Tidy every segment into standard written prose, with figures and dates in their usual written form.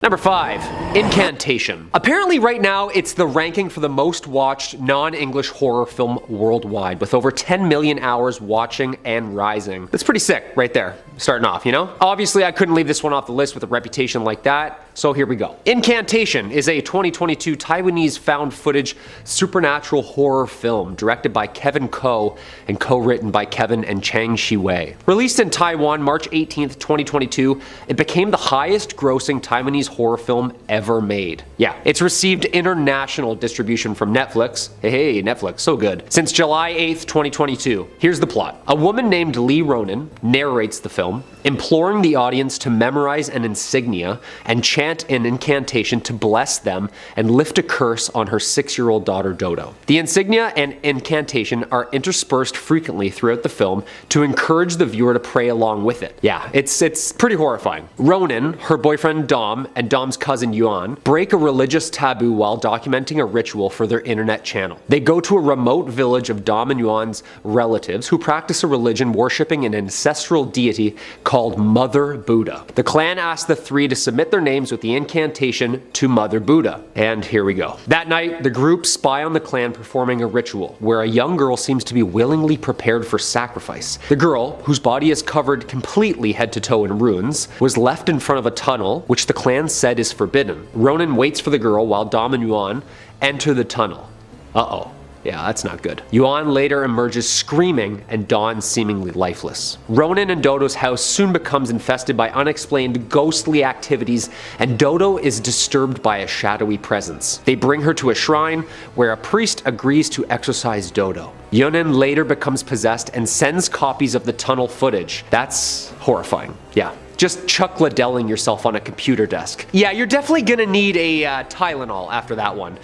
Number 5. Incantation. Apparently right now it's the ranking for the most watched non-English horror film worldwide, with over 10 million hours watching and rising. That's pretty sick right there, starting off, you know? Obviously I couldn't leave this one off the list with a reputation like that, so here we go. Incantation is a 2022 Taiwanese found footage supernatural horror film directed by Kevin Ko and co-written by Kevin and Chang Shiwei. Released in Taiwan March 18th, 2022, it became the highest grossing Taiwanese horror film ever made. Yeah, it's received international distribution from Netflix. Hey, Netflix, so good. Since July 8th, 2022. Here's the plot. A woman named Lee Ronan narrates the film, imploring the audience to memorize an insignia and chant an incantation to bless them and lift a curse on her 6-year-old daughter Dodo. The insignia and incantation are interspersed frequently throughout the film to encourage the viewer to pray along with it. Yeah, it's pretty horrifying. Ronan, her boyfriend Dom, and Dom's cousin Yuan break a religious taboo while documenting a ritual for their internet channel. They go to a remote village of Dom and Yuan's relatives who practice a religion worshipping an ancestral deity called Mother Buddha. The clan asks the three to submit their names with the incantation to Mother Buddha. And here we go. That night, the group spy on the clan performing a ritual where a young girl seems to be willingly prepared for sacrifice. The girl, whose body is covered completely head to toe in runes, was left in front of a tunnel which the clan said is forbidden. Ronan waits for the girl while Dom and Yuan enter the tunnel. Uh-oh. Yeah, that's not good. Yuan later emerges screaming and Dawn seemingly lifeless. Ronan and Dodo's house soon becomes infested by unexplained ghostly activities, and Dodo is disturbed by a shadowy presence. They bring her to a shrine where a priest agrees to exorcise Dodo. Yunan later becomes possessed and sends copies of the tunnel footage. That's horrifying. Yeah. Just Chuck Liddelling yourself on a computer desk. Yeah, you're definitely gonna need a Tylenol after that one.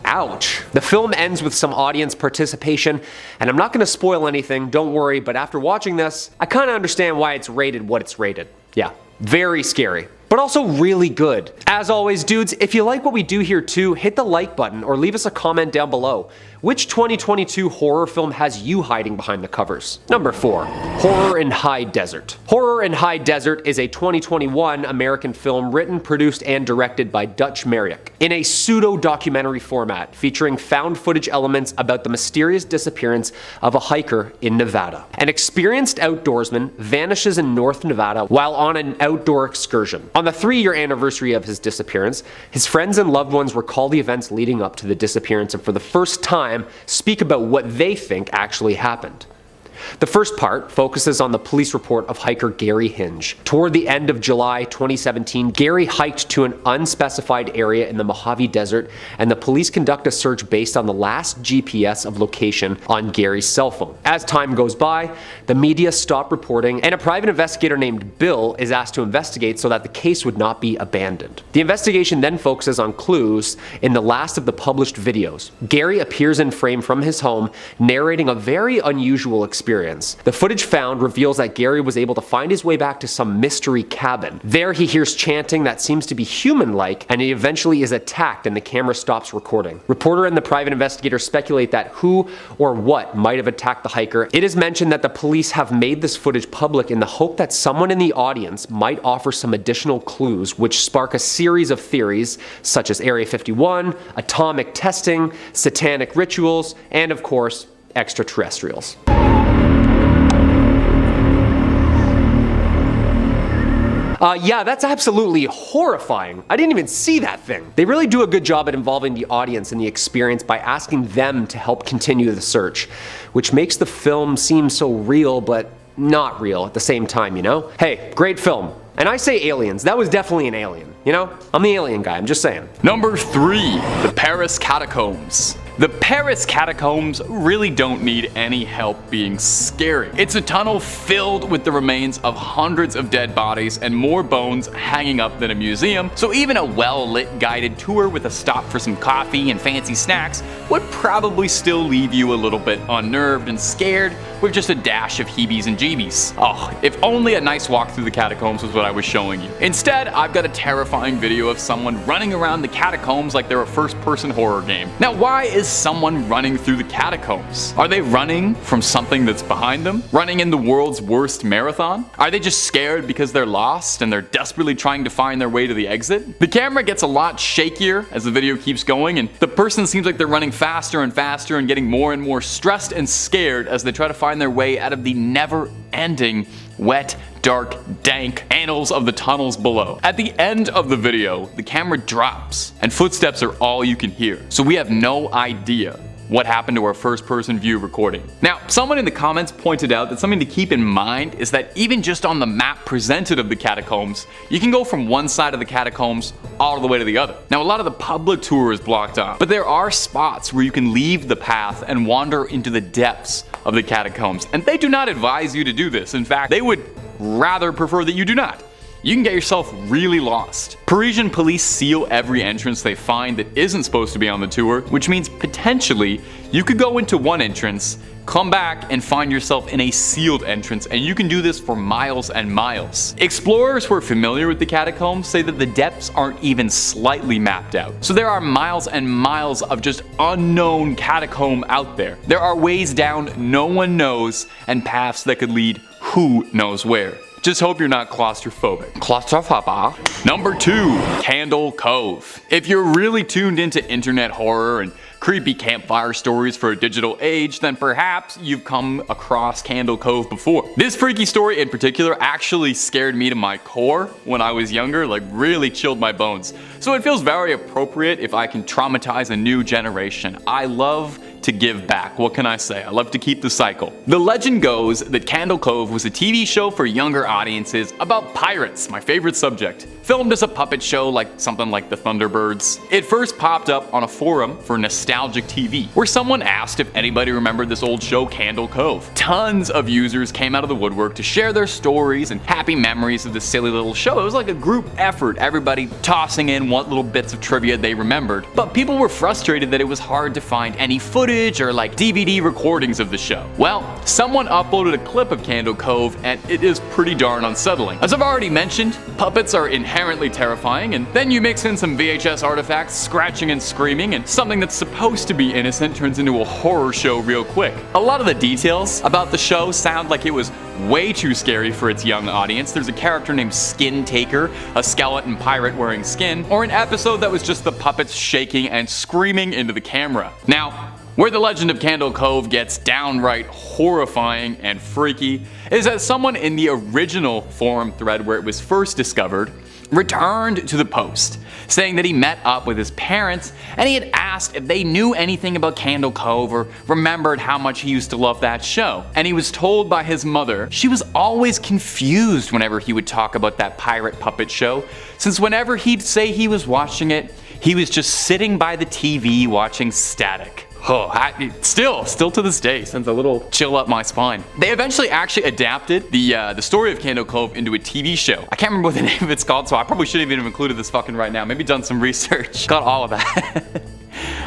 Ouch. The film ends with some audience participation, and I'm not gonna spoil anything, don't worry, but after watching this, I kinda understand why it's rated what it's rated. Yeah, very scary, but also really good. As always, dudes, if you like what we do here too, hit the like button or leave us a comment down below. Which 2022 horror film has you hiding behind the covers? Number 4. Horror in High Desert. Horror in High Desert is a 2021 American film written, produced, and directed by Dutch Merrick in a pseudo-documentary format featuring found footage elements about the mysterious disappearance of a hiker in Nevada. An experienced outdoorsman vanishes in North Nevada while on an outdoor excursion. On the 3-year anniversary of his disappearance, his friends and loved ones recall the events leading up to the disappearance and for the first time speak about what they think actually happened. The first part focuses on the police report of hiker Gary Hinge. Toward the end of July 2017, Gary hiked to an unspecified area in the Mojave Desert, and the police conduct a search based on the last GPS of location on Gary's cell phone. As time goes by, the media stop reporting, and a private investigator named Bill is asked to investigate so that the case would not be abandoned. The investigation then focuses on clues in the last of the published videos. Gary appears in frame from his home, narrating a very unusual experience. The footage found reveals that Gary was able to find his way back to some mystery cabin. There he hears chanting that seems to be human-like, and he eventually is attacked and the camera stops recording. Reporter and the private investigator speculate that who or what might have attacked the hiker. It is mentioned that the police have made this footage public in the hope that someone in the audience might offer some additional clues which spark a series of theories such as Area 51, atomic testing, satanic rituals, and of course, extraterrestrials. Yeah, that's absolutely horrifying. I didn't even see that thing. They really do a good job at involving the audience in the experience by asking them to help continue the search, which makes the film seem so real but not real at the same time, you know? Hey, great film. And I say aliens, that was definitely an alien, you know? I'm the alien guy, I'm just saying. Number 3. The Paris Catacombs. The Paris Catacombs really don't need any help being scary. It's a tunnel filled with the remains of hundreds of dead bodies and more bones hanging up than a museum, so even a well-lit guided tour with a stop for some coffee and fancy snacks would probably still leave you a little bit unnerved and scared with just a dash of heebies and jeebies. Oh, if only a nice walk through the catacombs was what I was showing you. Instead, I've got a terrifying video of someone running around the catacombs like they're a first-person horror game. Now, why is is someone running through the catacombs? Are they running from something that's behind them? Running in the world's worst marathon? Are they just scared because they're lost and they're desperately trying to find their way to the exit? The camera gets a lot shakier as the video keeps going, and the person seems like they're running faster and faster and getting more and more stressed and scared as they try to find their way out of the never-ending, wet, dark, dank annals of the tunnels below. At the end of the video, the camera drops and footsteps are all you can hear. So we have no idea what happened to our first person view recording. Now, someone in the comments pointed out that something to keep in mind is that even just on the map presented of the catacombs, you can go from one side of the catacombs all the way to the other. Now, a lot of the public tour is blocked off, but there are spots where you can leave the path and wander into the depths of the catacombs, and they do not advise you to do this. In fact, they would rather prefer that you do not. You can get yourself really lost. Parisian police seal every entrance they find that isn't supposed to be on the tour, which means potentially you could go into one entrance, come back and find yourself in a sealed entrance, and you can do this for miles and miles. Explorers who are familiar with the catacombs say that the depths aren't even slightly mapped out. So there are miles and miles of just unknown catacomb out there. There are ways down no one knows and paths that could lead who knows where. Just hope you're not claustrophobic. Claustrophobic. Number 2, Candle Cove. If you're really tuned into internet horror and creepy campfire stories for a digital age, then perhaps you've come across Candle Cove before. This freaky story in particular actually scared me to my core when I was younger, like really chilled my bones. So it feels very appropriate if I can traumatize a new generation. I love to give back. What can I say? I love to keep the cycle. The legend goes that Candle Cove was a TV show for younger audiences about pirates, my favorite subject, filmed as a puppet show like something like the Thunderbirds. It first popped up on a forum for nostalgic TV, where someone asked if anybody remembered this old show Candle Cove. Tons of users came out of the woodwork to share their stories and happy memories of this silly little show. It was like a group effort, everybody tossing in what little bits of trivia they remembered. But people were frustrated that it was hard to find any footage or like DVD recordings of the show. Well, someone uploaded a clip of Candle Cove and it is pretty darn unsettling. As I've already mentioned, puppets are inherently terrifying, and then you mix in some VHS artifacts, scratching and screaming, and something that's supposed to be innocent turns into a horror show real quick. A lot of the details about the show sound like it was way too scary for its young audience. There's a character named Skin Taker, a skeleton pirate wearing skin, or an episode that was just the puppets shaking and screaming into the camera. Now, where the legend of Candle Cove gets downright horrifying and freaky is that someone in the original forum thread where it was first discovered returned to the post, saying that he met up with his parents and he had asked if they knew anything about Candle Cove or remembered how much he used to love that show. And he was told by his mother she was always confused whenever he would talk about that pirate puppet show, since whenever he'd say he was watching it, he was just sitting by the TV watching static. Oh, still to this day sends a little chill up my spine. They eventually actually adapted the story of Candle Cove into a TV show. I can't remember what the name of it's called, so I probably shouldn't even have included this fucking right now. Maybe done some research. Got all of that.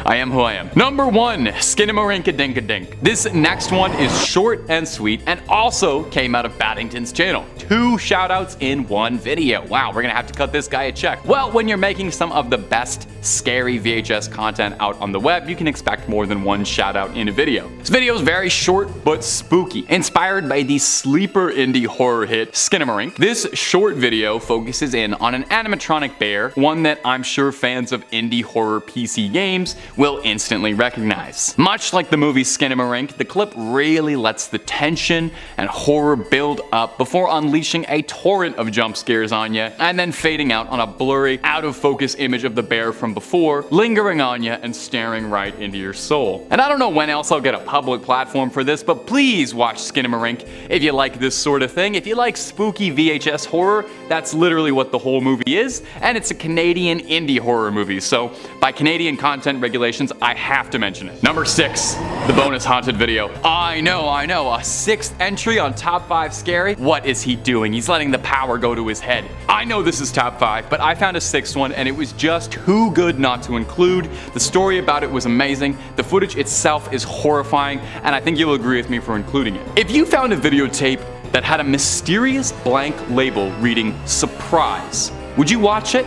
I am who I am. Number 1, Skinnamarink-a-dink-a-dink. This next one is short and sweet and also came out of Baddington's channel. 2 shoutouts in one video. Wow, we're gonna have to cut this guy a check. Well, when you're making some of the best scary VHS content out on the web, you can expect more than one shoutout in a video. This video is very short but spooky. Inspired by the sleeper indie horror hit Skinnamarink, this short video focuses in on an animatronic bear, one that I'm sure fans of indie horror PC games will instantly recognize. Much like the movie Skinnamarink, the clip really lets the tension and horror build up before unleashing a torrent of jump scares on you, and then fading out on a blurry, out of focus image of the bear from before, lingering on you and staring right into your soul. And I don't know when else I'll get a public platform for this, but please watch Skinnamarink if you like this sort of thing. If you like spooky VHS horror, that's literally what the whole movie is, and it's a Canadian indie horror movie, so by Canadian content regulations, I have to mention it. Number 6, the bonus haunted video. I know, a 6th entry on top 5 scary. What is he doing? He's letting the power go to his head. I know this is top 5, but I found a 6th one and it was just too good not to include. The story about it was amazing, the footage itself is horrifying, and I think you'll agree with me for including it. If you found a videotape that had a mysterious blank label reading "surprise," would you watch it?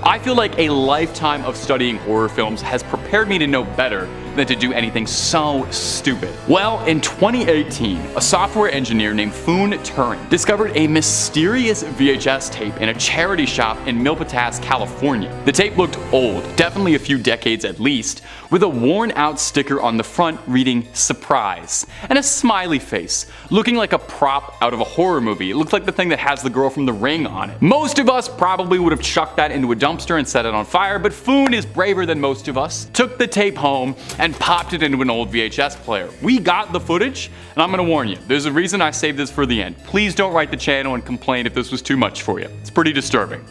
I feel like a lifetime of studying horror films has prepared me to know better than to do anything so stupid. Well, in 2018, a software engineer named Foon Turing discovered a mysterious VHS tape in a charity shop in Milpitas, California. The tape looked old, definitely a few decades at least, with a worn out sticker on the front reading "Surprise" and a smiley face, looking like a prop out of a horror movie. It looked like the thing that has the girl from The Ring on it. Most of us probably would have chucked that into a dumpster and set it on fire, but Foon is braver than most of us, took the tape home and popped it into an old VHS player. We got the footage, and I'm gonna warn you, there's a reason I saved this for the end. Please don't write the channel and complain if this was too much for you. It's pretty disturbing.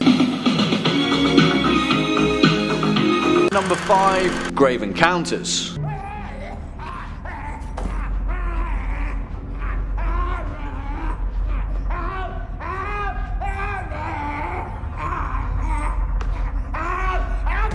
Number 5, Grave Encounters.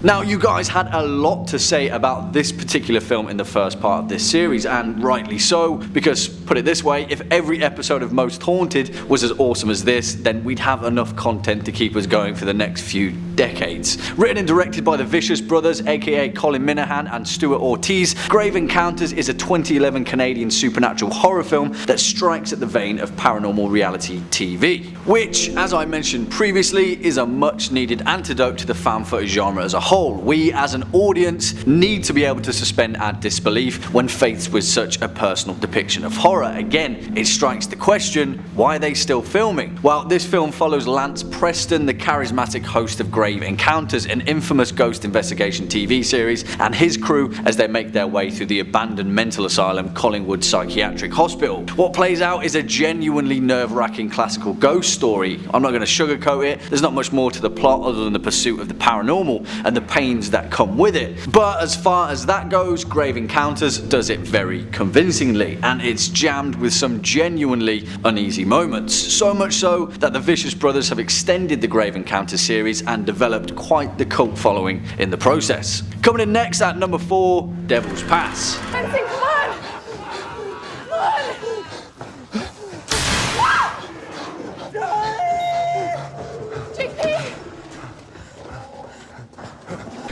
Now, you guys had a lot to say about this particular film in the first part of this series, and rightly so, because, put it this way, if every episode of Most Haunted was as awesome as this, then we'd have enough content to keep us going for the next few decades. Written and directed by the Vicious Brothers, aka Colin Minahan and Stuart Ortiz, Grave Encounters is a 2011 Canadian supernatural horror film that strikes at the vein of paranormal reality TV, which, as I mentioned previously, is a much needed antidote to the fan footage genre as a whole. We, as an audience, need to be able to suspend our disbelief when faced with such a personal depiction of horror. Again, it strikes the question, why are they still filming? Well, this film follows Lance Preston, the charismatic host of Grave Encounters, an infamous ghost investigation TV series, and his crew as they make their way through the abandoned mental asylum Collingwood Psychiatric Hospital. What plays out is a genuinely nerve-wracking classical ghost story. I'm not going to sugarcoat it, there's not much more to the plot other than the pursuit of the paranormal and the pains that come with it. But as far as that goes, Grave Encounters does it very convincingly, and it's jammed with some genuinely uneasy moments. So much so that the Vicious Brothers have extended the Grave Encounters series and developed quite the cult following in the process. Coming in next at number 4, Devil's Pass. Benson, come on! Come on! JP!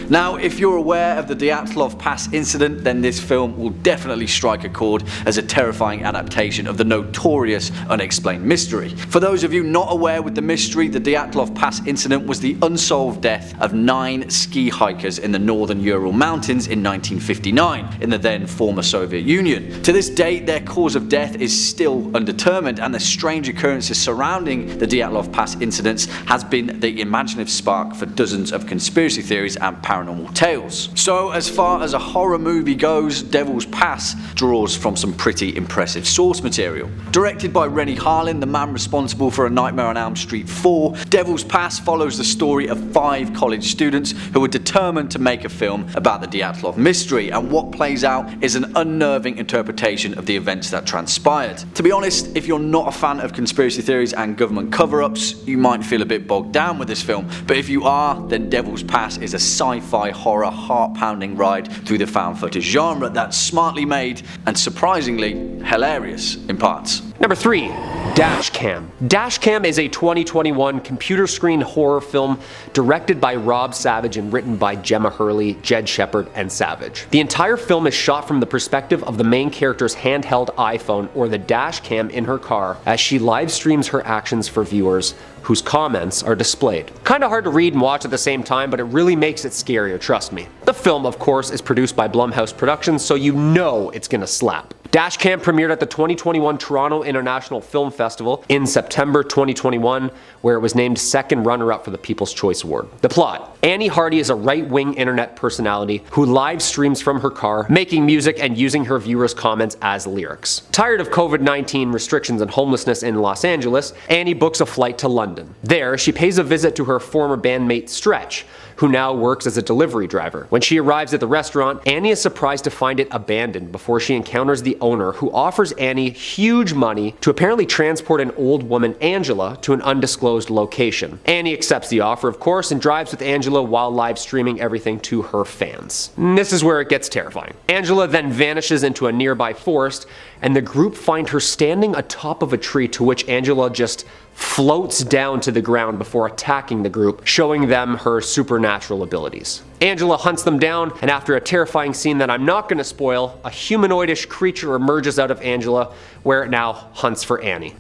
Now, if you're aware of the Dyatlov Pass incident, then this film will definitely strike a chord as a terrifying adaptation of the notorious Unexplained Mystery. For those of you not aware with the mystery, the Dyatlov Pass incident was the unsolved death of 9 ski hikers in the northern Ural Mountains in 1959, in the then former Soviet Union. To this date, their cause of death is still undetermined, and the strange occurrences surrounding the Dyatlov Pass incidents has been the imaginative spark for dozens of conspiracy theories and paranormal tales. So, as far as a horror movie goes, Devil's Pass draws from some pretty impressive source material. Directed by Rennie Harlin, the man responsible for A Nightmare on Elm Street 4, Devil's Pass follows the story of 5 college students who were determined to make a film about the Dyatlov mystery, and what plays out is an unnerving interpretation of the events that transpired. To be honest, if you're not a fan of conspiracy theories and government cover-ups, you might feel a bit bogged down with this film, but if you are, then Devil's Pass is a sci-fi horror heart-pounding ride through the found footage genre that's smartly made and surprisingly hilarious in parts. Number 3, Dashcam. Dashcam is a 2021 computer screen horror film directed by Rob Savage and written by Gemma Hurley, Jed Shepard, and Savage. The entire film is shot from the perspective of the main character's handheld iPhone, or the Dashcam, in her car as she live streams her actions for viewers whose comments are displayed. Kinda hard to read and watch at the same time, but it really makes it scarier, trust me. The film, of course, is produced by Blumhouse Productions, so you know it's gonna slap. Dashcam premiered at the 2021 Toronto International Film Festival in September 2021, where it was named second runner-up for the People's Choice Award. The plot: Annie Hardy is a right-wing internet personality who live streams from her car, making music and using her viewers' comments as lyrics. Tired of COVID-19 restrictions and homelessness in Los Angeles, Annie books a flight to London. There, she pays a visit to her former bandmate Stretch, who now works as a delivery driver. When she arrives at the restaurant, Annie is surprised to find it abandoned before she encounters the owner, who offers Annie huge money to apparently transport an old woman, Angela, to an undisclosed location. Annie accepts the offer, of course, and drives with Angela while live streaming everything to her fans. And this is where it gets terrifying. Angela then vanishes into a nearby forest, and the group find her standing atop of a tree, to which Angela just floats down to the ground before attacking the group, showing them her supernatural abilities. Angela hunts them down, and after a terrifying scene that I'm not going to spoil, a humanoidish creature emerges out of Angela, where it now hunts for Annie.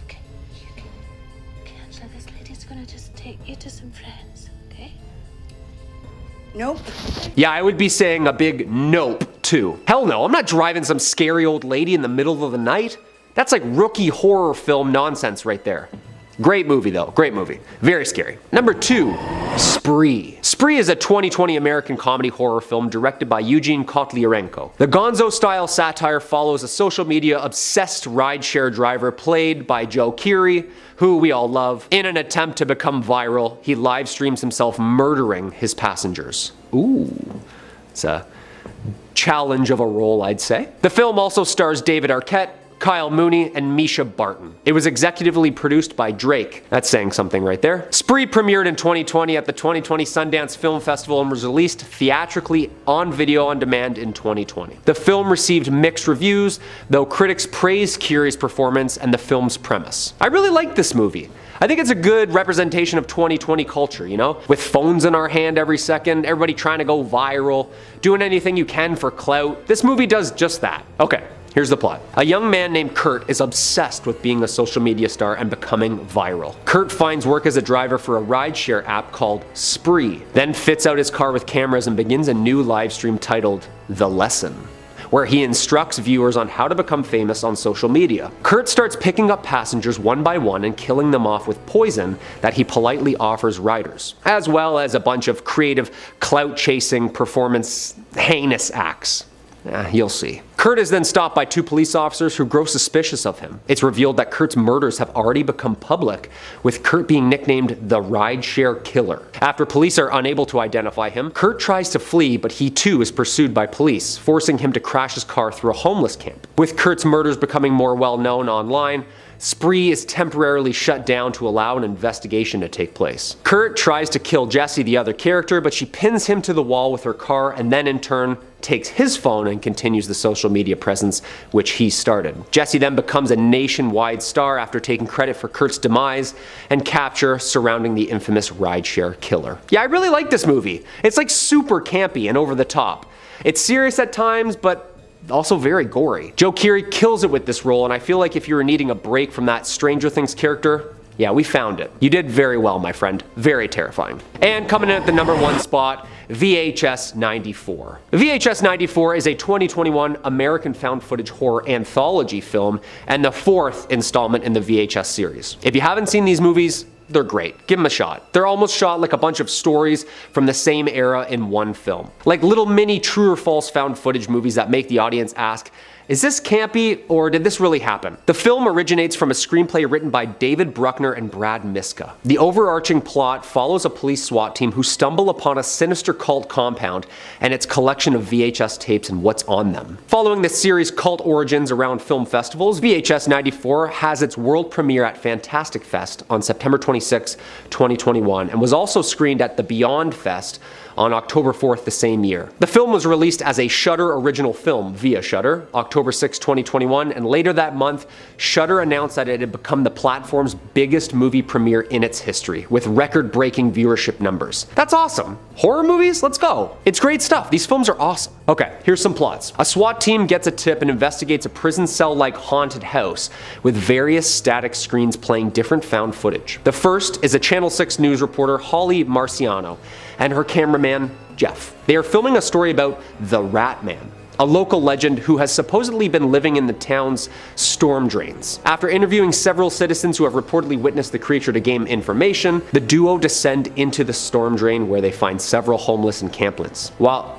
Okay, Angela, this lady's gonna just take you to some friends, okay? Nope. Yeah, I would be saying a big nope, too. Hell no, I'm not driving some scary old lady in the middle of the night. That's like rookie horror film nonsense right there. Great movie though, great movie. Very scary. Number 2, Spree. Spree is a 2020 American comedy horror film directed by Eugene Kotlyarenko. The gonzo-style satire follows a social media obsessed rideshare driver played by Joe Keery, who we all love. In an attempt to become viral, he live streams himself murdering his passengers. Ooh, it's a challenge of a role, I'd say. The film also stars David Arquette, Kyle Mooney, and Misha Barton. It was executively produced by Drake. That's saying something right there. Spree premiered in 2020 at the 2020 Sundance Film Festival and was released theatrically on video on demand in 2020. The film received mixed reviews, though critics praised Keery's performance and the film's premise. I really like this movie. I think it's a good representation of 2020 culture, you know? With phones in our hand every second, everybody trying to go viral, doing anything you can for clout. This movie does just that. Okay. Here's the plot. A young man named Kurt is obsessed with being a social media star and becoming viral. Kurt finds work as a driver for a rideshare app called Spree, then fits out his car with cameras and begins a new live stream titled The Lesson, where he instructs viewers on how to become famous on social media. Kurt starts picking up passengers one by one and killing them off with poison that he politely offers riders, as well as a bunch of creative clout-chasing performance heinous acts. You'll see. Kurt is then stopped by 2 police officers who grow suspicious of him. It's revealed that Kurt's murders have already become public, with Kurt being nicknamed the Rideshare Killer. After police are unable to identify him, Kurt tries to flee, but he too is pursued by police, forcing him to crash his car through a homeless camp. With Kurt's murders becoming more well known online, Spree is temporarily shut down to allow an investigation to take place. Kurt tries to kill Jessie, the other character, but she pins him to the wall with her car and then in turn takes his phone and continues the social media presence which he started. Jessie then becomes a nationwide star after taking credit for Kurt's demise and capture surrounding the infamous rideshare killer. Yeah, I really like this movie. It's like super campy and over the top. It's serious at times, but also very gory. Joe Keery kills it with this role, and I feel like if you were needing a break from that Stranger Things character, yeah, we found it. You did very well, my friend. Very terrifying. And coming in at the number 1 spot, VHS 94. VHS 94 is a 2021 American found footage horror anthology film and the 4th installment in the VHS series. If you haven't seen these movies, they're great. Give them a shot. They're almost shot like a bunch of stories from the same era in one film. Like little mini true or false found footage movies that make the audience ask, is this campy or did this really happen? The film originates from a screenplay written by David Bruckner and Brad Miska. The overarching plot follows a police SWAT team who stumble upon a sinister cult compound and its collection of VHS tapes and what's on them. Following this series' cult origins around film festivals, VHS 94 has its world premiere at Fantastic Fest on September 26, 2021 and was also screened at the Beyond Fest on October 4th the same year. The film was released as a Shudder original film via Shudder, October 6, 2021, and later that month, Shudder announced that it had become the platform's biggest movie premiere in its history, with record-breaking viewership numbers. That's awesome. Horror movies? Let's go. It's great stuff. These films are awesome. Okay, here's some plots. A SWAT team gets a tip and investigates a prison cell-like haunted house with various static screens playing different found footage. The first is a Channel 6 news reporter, Holly Marciano, and her cameraman, Jeff. They are filming a story about the Rat Man, a local legend who has supposedly been living in the town's storm drains. After interviewing several citizens who have reportedly witnessed the creature to gain information, the duo descend into the storm drain where they find several homeless encampments. While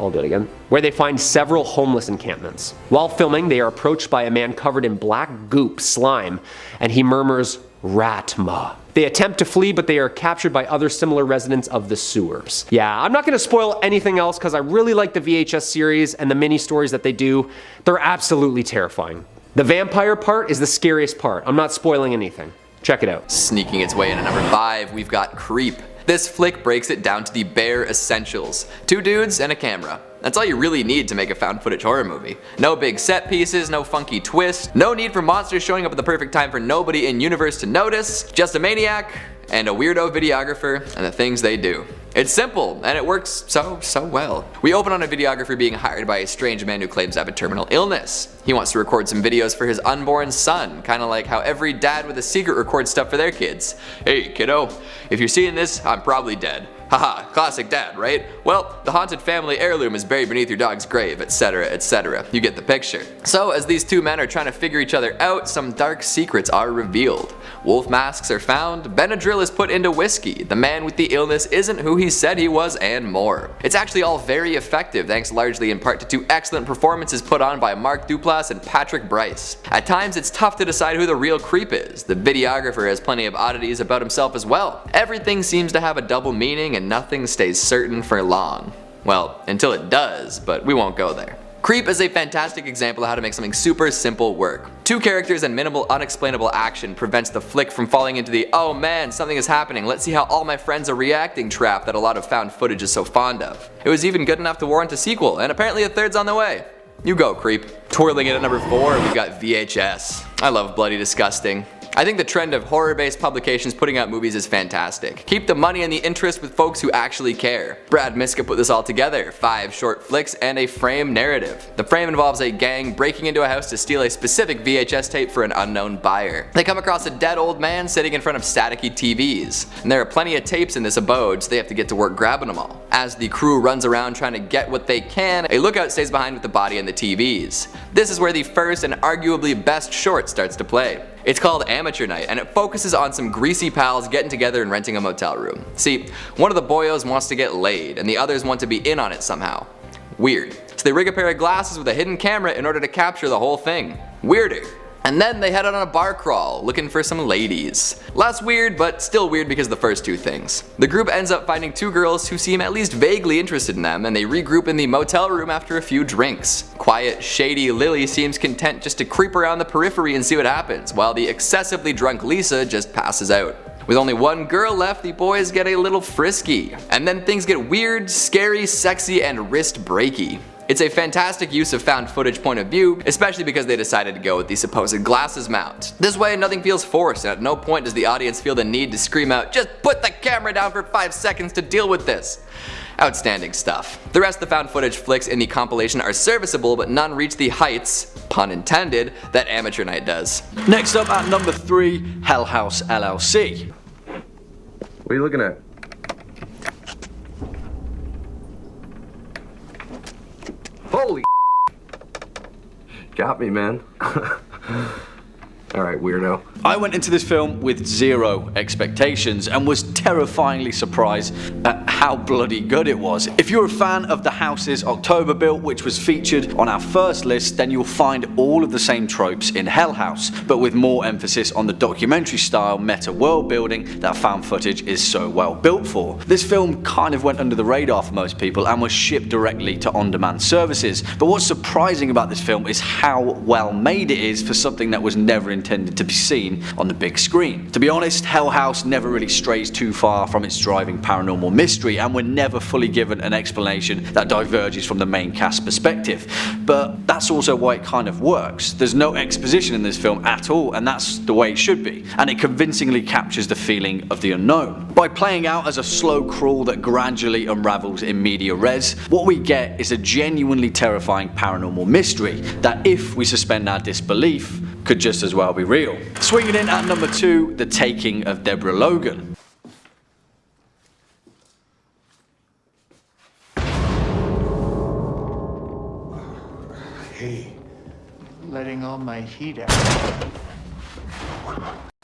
filming, they are approached by a man covered in black goop slime, and he murmurs, "Ratma." They attempt to flee, but they are captured by other similar residents of the sewers. Yeah, I'm not going to spoil anything else because I really like the VHS series and the mini stories that they do. They're absolutely terrifying. The vampire part is the scariest part. I'm not spoiling anything. Check it out. Sneaking its way into number 5, we've got Creep. This flick breaks it down to the bare essentials. 2 dudes and a camera. That's all you really need to make a found footage horror movie. No big set pieces, no funky twist, no need for monsters showing up at the perfect time for nobody in universe to notice, just a maniac and a weirdo videographer and the things they do. It's simple, and it works so well. We open on a videographer being hired by a strange man who claims to have a terminal illness. He wants to record some videos for his unborn son, kinda like how every dad with a secret records stuff for their kids. Hey kiddo, if you're seeing this, I'm probably dead. Haha, classic dad, right? Well, the haunted family heirloom is buried beneath your dog's grave, etc, etc. You get the picture. So as these two men are trying to figure each other out, some dark secrets are revealed. Wolf masks are found, Benadryl is put into whiskey, the man with the illness isn't who he said he was, and more. It's actually all very effective, thanks largely in part to two excellent performances put on by Mark Duplass and Patrick Bryce. At times it's tough to decide who the real creep is. The videographer has plenty of oddities about himself as well. Everything seems to have a double meaning and nothing stays certain for long. Well, until it does, but we won't go there. Creep is a fantastic example of how to make something super simple work. Two characters and minimal unexplainable action prevents the flick from falling into the "oh man, something is happening, let's see how all my friends are reacting" trap that a lot of found footage is so fond of. It was even good enough to warrant a sequel, and apparently a third's on the way. You go, Creep. Twirling in at number 4, we've got VHS. I love Bloody Disgusting. I think the trend of horror-based publications putting out movies is fantastic. Keep the money and the interest with folks who actually care. Brad Miska put this all together, 5 short flicks and a frame narrative. The frame involves a gang breaking into a house to steal a specific VHS tape for an unknown buyer. They come across a dead old man sitting in front of staticky TVs, and there are plenty of tapes in this abode, so they have to get to work grabbing them all. As the crew runs around trying to get what they can, a lookout stays behind with the body and the TVs. This is where the first and arguably best short starts to play. It's called Amateur Night, and it focuses on some greasy pals getting together and renting a motel room. See, one of the boyos wants to get laid, and the others want to be in on it somehow. Weird. So they rig a pair of glasses with a hidden camera in order to capture the whole thing. Weirder. And then they head out on a bar crawl, looking for some ladies. Less weird, but still weird because of the first two things. The group ends up finding 2 girls who seem at least vaguely interested in them, and they regroup in the motel room after a few drinks. Quiet, shady Lily seems content just to creep around the periphery and see what happens, while the excessively drunk Lisa just passes out. With only 1 girl left, the boys get a little frisky. And then things get weird, scary, sexy, and wrist-breaky. It's a fantastic use of found footage point of view, especially because they decided to go with the supposed glasses mount. This way nothing feels forced, and at no point does the audience feel the need to scream out, "Just put the camera down for 5 seconds to deal with this." Outstanding stuff. The rest of the found footage flicks in the compilation are serviceable, but none reach the heights, pun intended, that Amateur Night does. Next up at number 3, House LLC. What are you looking at? Holy got me, man. Alright, weirdo. I went into this film with 0 expectations and was terrifyingly surprised at how bloody good it was. If you're a fan of The House's October build, which was featured on our first list, then you'll find all of the same tropes in Hell House, but with more emphasis on the documentary style meta world building that found footage is so well built for. This film kind of went under the radar for most people and was shipped directly to on-demand services, but what's surprising about this film is how well made it is for something that was never intended to be seen on the big screen. To be honest, Hell House never really strays too far from its driving paranormal mystery, and we're never fully given an explanation that diverges from the main cast perspective. But that's also why it kind of works. There's no exposition in this film at all, and that's the way it should be, and it convincingly captures the feeling of the unknown. By playing out as a slow crawl that gradually unravels in media res, what we get is a genuinely terrifying paranormal mystery that, if we suspend our disbelief, could just as well be real. Swinging in at number 2, The Taking of Deborah Logan. Hey, letting all my heat out.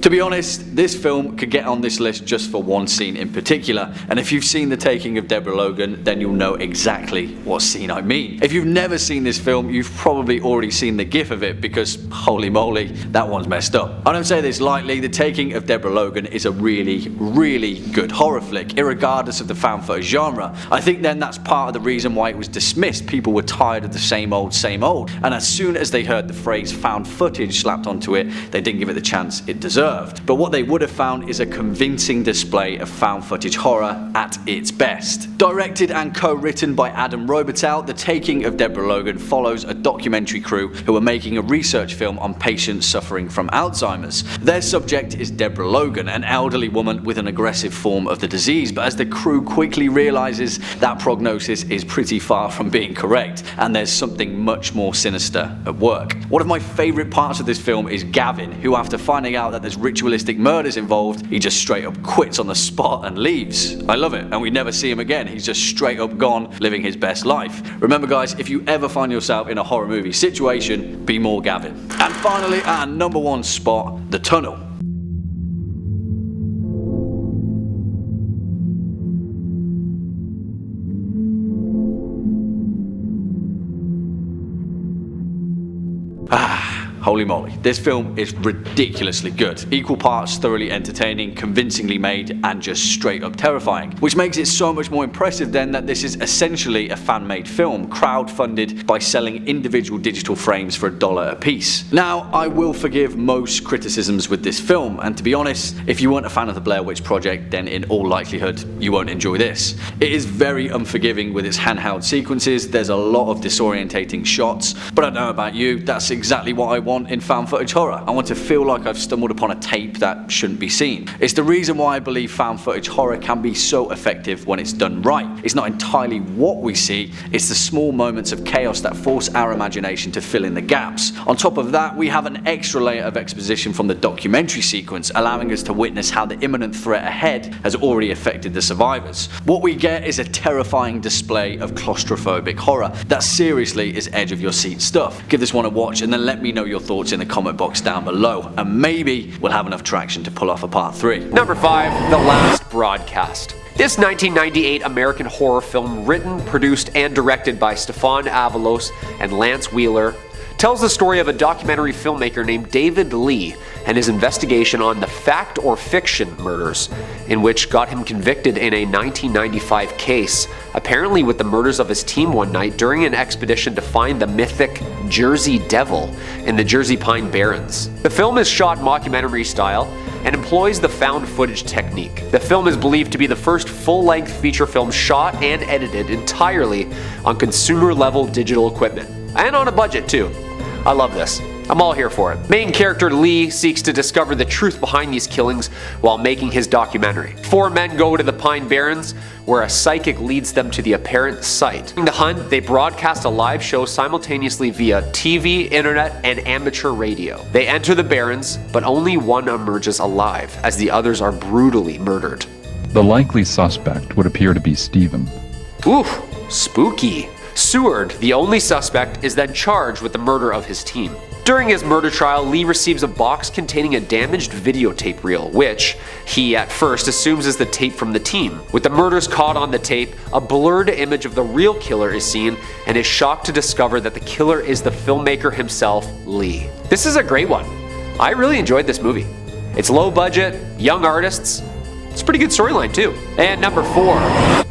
To be honest, this film could get on this list just for one scene in particular, and if you've seen The Taking of Deborah Logan, then you'll know exactly what scene I mean. If you've never seen this film, you've probably already seen the gif of it, because holy moly, that one's messed up. I don't say this lightly, The Taking of Deborah Logan is a really, really good horror flick, irregardless of the found footage genre. I think then that's part of the reason why it was dismissed. People were tired of the same old, and as soon as they heard the phrase found footage slapped onto it, they didn't give it the chance it deserved. deserved, but what they would have found is a convincing display of found footage horror at its best. Directed and co-written by Adam Robitel, The Taking of Deborah Logan follows a documentary crew who are making a research film on patients suffering from Alzheimer's. Their subject is Deborah Logan, an elderly woman with an aggressive form of the disease, but as the crew quickly realizes that prognosis is pretty far from being correct, and there's something much more sinister at work. One of my favourite parts of this film is Gavin, who after finding out that there's ritualistic murders involved, he just straight up quits on the spot and leaves. I love it, and we never see him again. He's just straight up gone, living his best life. Remember guys, if you ever find yourself in a horror movie situation, be more Gavin. And finally, at our number one spot, The Tunnel. Holy moly, this film is ridiculously good. Equal parts thoroughly entertaining, convincingly made, and just straight up terrifying. Which makes it so much more impressive then that this is essentially a fan-made film, crowd-funded by selling individual digital frames for $1 a piece. Now, I will forgive most criticisms with this film, and to be honest, if you weren't a fan of the Blair Witch Project, then in all likelihood, you won't enjoy this. It is very unforgiving with its handheld sequences, there's a lot of disorientating shots, but I don't know about you, that's exactly what I want in found footage horror. I want to feel like I've stumbled upon a tape that shouldn't be seen. It's the reason why I believe found footage horror can be so effective when it's done right. It's not entirely what we see, it's the small moments of chaos that force our imagination to fill in the gaps. On top of that, we have an extra layer of exposition from the documentary sequence, allowing us to witness how the imminent threat ahead has already affected the survivors. What we get is a terrifying display of claustrophobic horror that seriously is edge of your seat stuff. Give this one a watch and then let me know your thoughts in the comment box down below, and maybe we'll have enough traction to pull off a part 3. Number 5, The Last Broadcast. This 1998 American horror film, written, produced, and directed by Stefan Avalos and Lance Wheeler, tells the story of a documentary filmmaker named David Lee and his investigation on the fact or fiction murders, in which got him convicted in a 1995 case, apparently with the murders of his team one night during an expedition to find the mythic Jersey Devil in the Jersey Pine Barrens. The film is shot mockumentary style and employs the found footage technique. The film is believed to be the first full-length feature film shot and edited entirely on consumer-level digital equipment. And on a budget too. I love this. I'm all here for it. Main character Lee seeks to discover the truth behind these killings while making his documentary. 4 men go to the Pine Barrens, where a psychic leads them to the apparent site. In the hunt, they broadcast a live show simultaneously via TV, internet, and amateur radio. They enter the Barrens, but only one emerges alive, as the others are brutally murdered. The likely suspect would appear to be Stephen. Oof, spooky. Seward, the only suspect, is then charged with the murder of his team. During his murder trial, Lee receives a box containing a damaged videotape reel, which he at first assumes is the tape from the team. With the murders caught on the tape, a blurred image of the real killer is seen, and is shocked to discover that the killer is the filmmaker himself, Lee. This is a great one. I really enjoyed this movie. It's low budget, young artists. It's a pretty good storyline too. And number 4,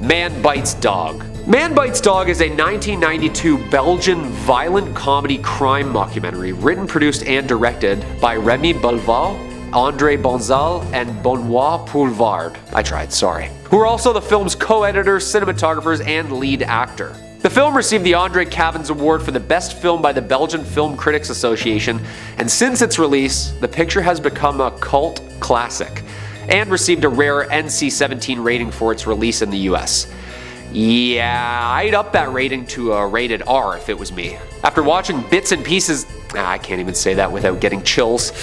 Man Bites Dog. Man Bites Dog is a 1992 Belgian violent comedy crime mockumentary written, produced, and directed by Remy Belval, André Bonzal, and Benoit Poulvard. I tried, sorry. Who are also the film's co-editors, cinematographers, and lead actor. The film received the Andre Cavins Award for the best film by the Belgian Film Critics Association, and since its release, the picture has become a cult classic, and received a rare NC-17 rating for its release in the US. Yeah, I'd up that rating to a rated R if it was me. After watching bits and pieces, I can't even say that without getting chills.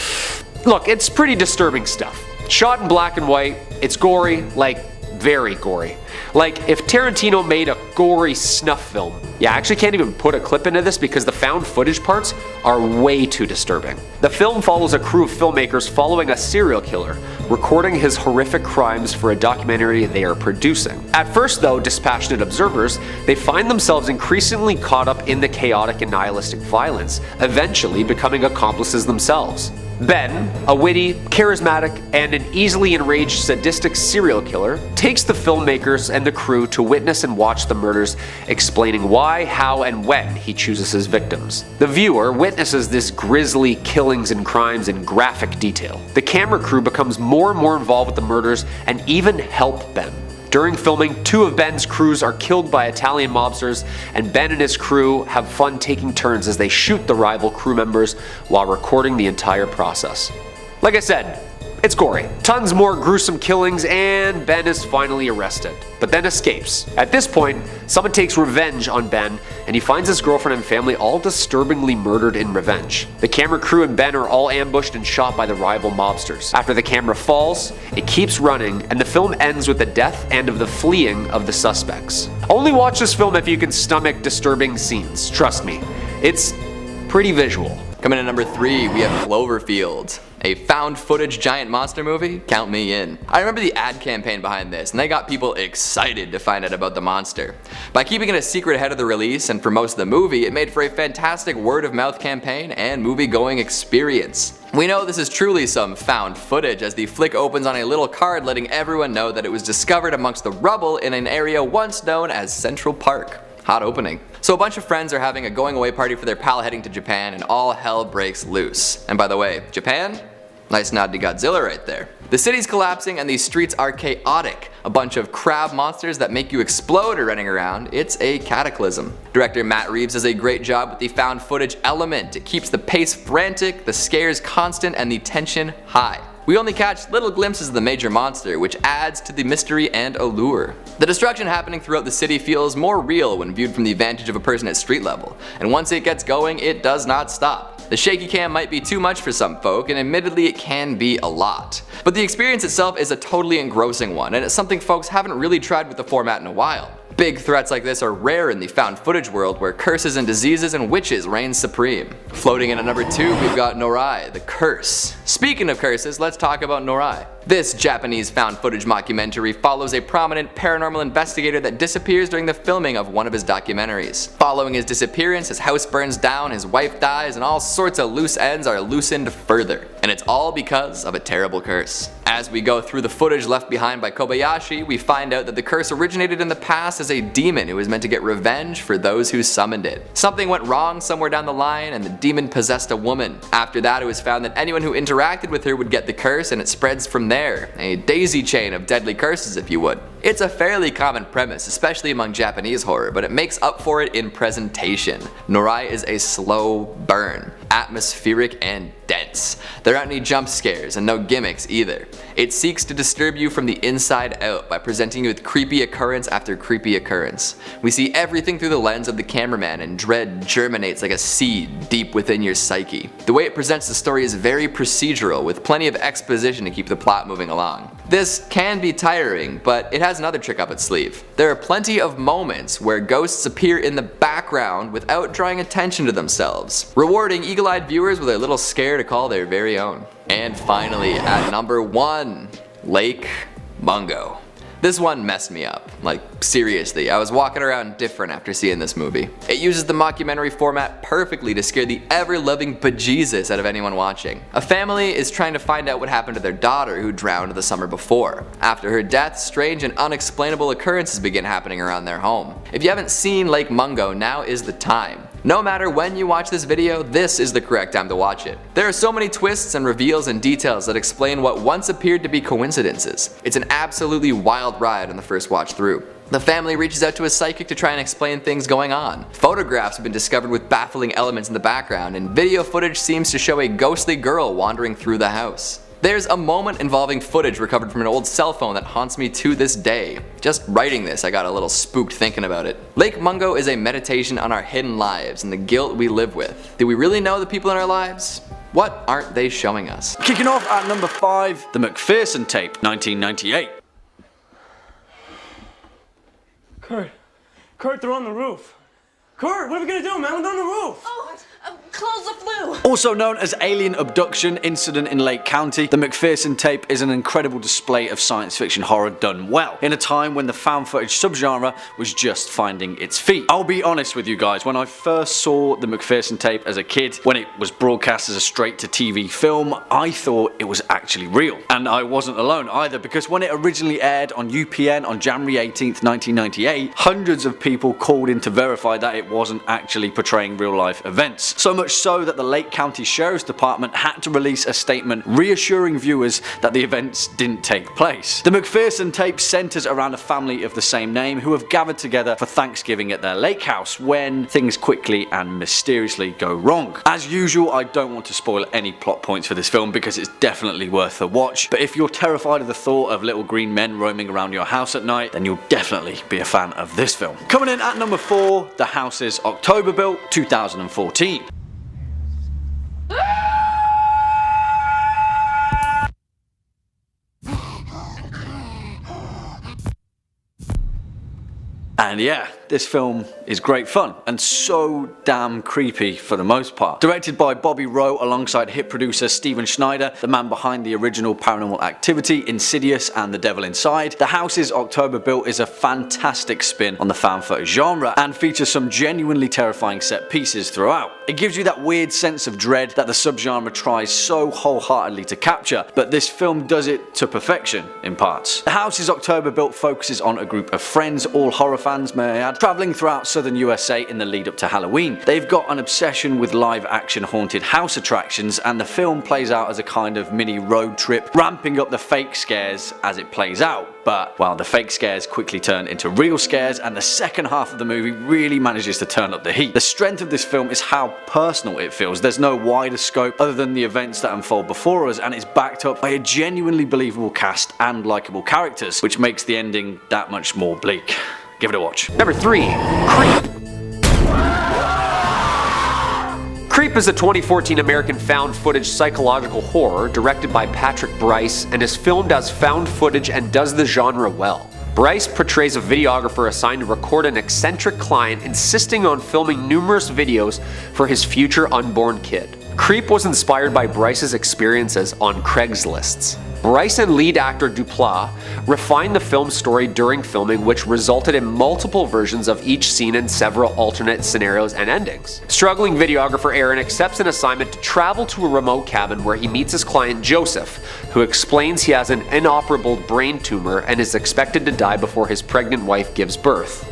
Look, it's pretty disturbing stuff. Shot in black and white, it's gory, like very gory. Like if Tarantino made a gory snuff film. Yeah, I actually can't even put a clip into this because the found footage parts are way too disturbing. The film follows a crew of filmmakers following a serial killer, recording his horrific crimes for a documentary they are producing. At first though, dispassionate observers, they find themselves increasingly caught up in the chaotic and nihilistic violence, eventually becoming accomplices themselves. Ben, a witty, charismatic, and an easily enraged sadistic serial killer, takes the filmmakers and the crew to witness and watch the murders, explaining why, how, and when he chooses his victims. The viewer witnesses this grisly killings and crimes in graphic detail. The camera crew becomes more and more involved with the murders and even help Ben. During filming, 2 of Ben's crews are killed by Italian mobsters, and Ben and his crew have fun taking turns as they shoot the rival crew members while recording the entire process. Like I said, it's gory. Tons more gruesome killings, and Ben is finally arrested, but then escapes. At this point, someone takes revenge on Ben, and he finds his girlfriend and family all disturbingly murdered in revenge. The camera crew and Ben are all ambushed and shot by the rival mobsters. After the camera falls, it keeps running, and the film ends with the death and of the fleeing of the suspects. Only watch this film if you can stomach disturbing scenes. Trust me, it's pretty visual. Coming in at number 3, we have Cloverfield. A found footage giant monster movie? Count me in. I remember the ad campaign behind this, and they got people excited to find out about the monster. By keeping it a secret ahead of the release and for most of the movie, it made for a fantastic word of mouth campaign and movie-going experience. We know this is truly some found footage as the flick opens on a little card letting everyone know that it was discovered amongst the rubble in an area once known as Central Park. Hot opening. So a bunch of friends are having a going away party for their pal heading to Japan, and all hell breaks loose. And by the way, Japan? Nice nod to Godzilla right there. The city's collapsing and these streets are chaotic. A bunch of crab monsters that make you explode are running around. It's a cataclysm. Director Matt Reeves does a great job with the found footage element. It keeps the pace frantic, the scares constant, and the tension high. We only catch little glimpses of the major monster, which adds to the mystery and allure. The destruction happening throughout the city feels more real when viewed from the vantage of a person at street level, and once it gets going, it does not stop. The shaky cam might be too much for some folk, and admittedly it can be a lot. But the experience itself is a totally engrossing one, and it's something folks haven't really tried with the format in a while. Big threats like this are rare in the found footage world where curses and diseases and witches reign supreme. Floating in at number 2, we've got Noroi, the Curse. Speaking of curses, let's talk about Noroi. This Japanese found footage mockumentary follows a prominent paranormal investigator that disappears during the filming of one of his documentaries. Following his disappearance, his house burns down, his wife dies, and all sorts of loose ends are loosened further. And it's all because of a terrible curse. As we go through the footage left behind by Kobayashi, we find out that the curse originated in the past as a demon who was meant to get revenge for those who summoned it. Something went wrong somewhere down the line and the demon possessed a woman. After that, it was found that anyone who interacted with her would get the curse, and it spreads from there. A daisy chain of deadly curses, if you would. It's a fairly common premise, especially among Japanese horror, but it makes up for it in presentation. Noroi is a slow burn, atmospheric and dense. There aren't any jump scares and no gimmicks either. It seeks to disturb you from the inside out by presenting you with creepy occurrence after creepy occurrence. We see everything through the lens of the cameraman, and dread germinates like a seed deep within your psyche. The way it presents the story is very procedural, with plenty of exposition to keep the plot moving along. This can be tiring, but it has another trick up its sleeve. There are plenty of moments where ghosts appear in the background without drawing attention to themselves, rewarding eagle-eyed viewers with a little scare to call their very own. And finally, at number 1, Lake Mungo. This one messed me up. Like, seriously, I was walking around different after seeing this movie. It uses the mockumentary format perfectly to scare the ever-loving bejesus out of anyone watching. A family is trying to find out what happened to their daughter who drowned the summer before. After her death, strange and unexplainable occurrences begin happening around their home. If you haven't seen Lake Mungo, now is the time. No matter when you watch this video, this is the correct time to watch it. There are so many twists and reveals and details that explain what once appeared to be coincidences. It's an absolutely wild ride on the first watch through. The family reaches out to a psychic to try and explain things going on. Photographs have been discovered with baffling elements in the background, and video footage seems to show a ghostly girl wandering through the house. There's a moment involving footage recovered from an old cell phone that haunts me to this day. Just writing this, I got a little spooked thinking about it. Lake Mungo is a meditation on our hidden lives and the guilt we live with. Do we really know the people in our lives? What aren't they showing us? Kicking off at number 5, the McPherson Tape, 1998. Kurt, they're on the roof. Kurt, what are we gonna do, man? We're on the roof. Oh, close the flue. Also known as Alien Abduction Incident in Lake County, the McPherson Tape is an incredible display of science fiction horror done well, in a time when the found footage subgenre was just finding its feet. I'll be honest with you guys, when I first saw the McPherson Tape as a kid, when it was broadcast as a straight-to-TV film, I thought it was actually real. And I wasn't alone either, because when it originally aired on UPN on January 18th, 1998, hundreds of people called in to verify that it wasn't actually portraying real-life events. So much so that the Lake County Sheriff's Department had to release a statement reassuring viewers that the events didn't take place. The McPherson Tape centers around a family of the same name who have gathered together for Thanksgiving at their lake house when things quickly and mysteriously go wrong. As usual, I don't want to spoil any plot points for this film because it's definitely worth a watch, but if you're terrified of the thought of little green men roaming around your house at night, then you'll definitely be a fan of this film. Coming in at number 4, The House is October Built, 2014. And yeah, this film is great fun and so damn creepy for the most part. Directed by Bobby Rowe alongside hit producer Steven Schneider, the man behind the original Paranormal Activity, Insidious and The Devil Inside, The House is October Built is a fantastic spin on the found footage genre and features some genuinely terrifying set pieces throughout. It gives you that weird sense of dread that the subgenre tries so wholeheartedly to capture, but this film does it to perfection in parts. The House is October Built focuses on a group of friends, all horror fans may I add, travelling throughout southern USA in the lead up to Halloween. They've got an obsession with live action haunted house attractions, and the film plays out as a kind of mini road trip, ramping up the fake scares as it plays out. But, well, the fake scares quickly turn into real scares, and the second half of the movie really manages to turn up the heat. The strength of this film is how personal it feels. There's no wider scope other than the events that unfold before us, and it's backed up by a genuinely believable cast and likeable characters, which makes the ending that much more bleak. Give it a watch. Number 3, Creep. Creep is a 2014 American found footage psychological horror directed by Patrick Bryce and is filmed as found footage and does the genre well. Bryce portrays a videographer assigned to record an eccentric client insisting on filming numerous videos for his future unborn kid. Creep was inspired by Bryce's experiences on Craigslist. Bryce and lead actor Duplass refined the film's story during filming, which resulted in multiple versions of each scene and several alternate scenarios and endings. Struggling videographer Aaron accepts an assignment to travel to a remote cabin where he meets his client Joseph, who explains he has an inoperable brain tumor and is expected to die before his pregnant wife gives birth.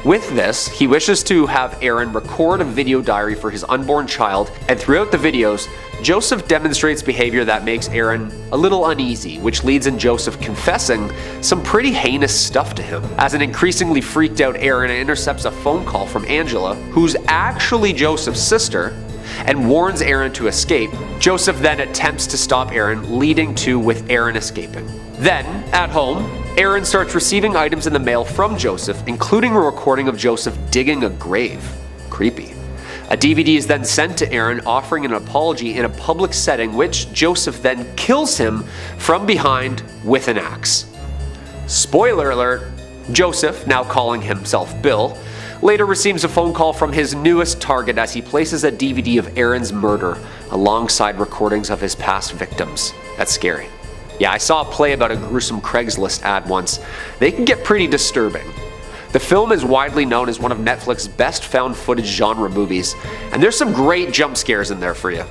With this, he wishes to have Aaron record a video diary for his unborn child, and throughout the videos, Joseph demonstrates behavior that makes Aaron a little uneasy, which leads in Joseph confessing some pretty heinous stuff to him. As an increasingly freaked out Aaron intercepts a phone call from Angela, who's actually Joseph's sister, and warns Aaron to escape. Joseph then attempts to stop Aaron, leading to with Aaron escaping. Then, at home, Aaron starts receiving items in the mail from Joseph, including a recording of Joseph digging a grave. Creepy. A DVD is then sent to Aaron offering an apology in a public setting, which Joseph then kills him from behind with an axe. Spoiler alert, Joseph, now calling himself Bill, later receives a phone call from his newest target as he places a DVD of Aaron's murder alongside recordings of his past victims. That's scary. Yeah, I saw a play about a gruesome Craigslist ad once. They can get pretty disturbing. The film is widely known as one of Netflix's best found footage genre movies, and there's some great jump scares in there for you.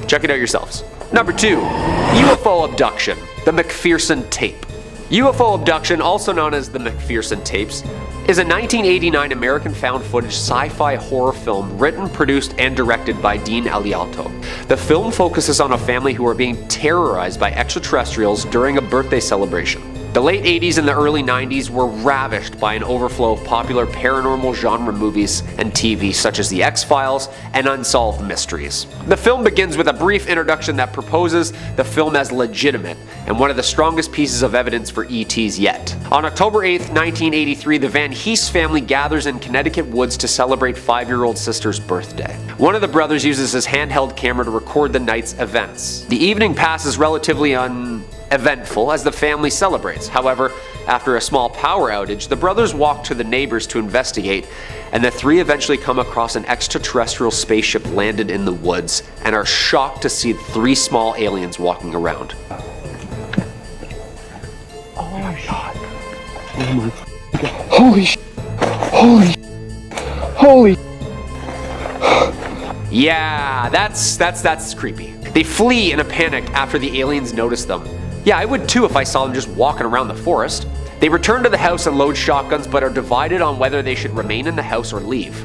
Check it out yourselves. Number 2, UFO Abduction, the McPherson Tape. UFO Abduction, also known as the McPherson Tapes, is a 1989 American found footage sci-fi horror film written, produced, and directed by Dean Elialto. The film focuses on a family who are being terrorized by extraterrestrials during a birthday celebration. The late 80s and the early 90s were ravished by an overflow of popular paranormal genre movies and TV such as The X-Files and Unsolved Mysteries. The film begins with a brief introduction that proposes the film as legitimate and one of the strongest pieces of evidence for ETs yet. On October 8, 1983, the Van Hees family gathers in Connecticut woods to celebrate 5-year-old sister's birthday. One of the brothers uses his handheld camera to record the night's events. The evening passes relatively uneventful as the family celebrates. However, After a small power outage, the brothers walk to the neighbors to investigate, and the three eventually come across an extraterrestrial spaceship landed in the woods and are shocked to see 3 small aliens walking around. Oh my god. Oh my god. Holy sh**. Holy. Yeah, that's creepy. They flee in a panic after the aliens notice them. Yeah, I would too if I saw them just walking around the forest. They return to the house and load shotguns, but are divided on whether they should remain in the house or leave.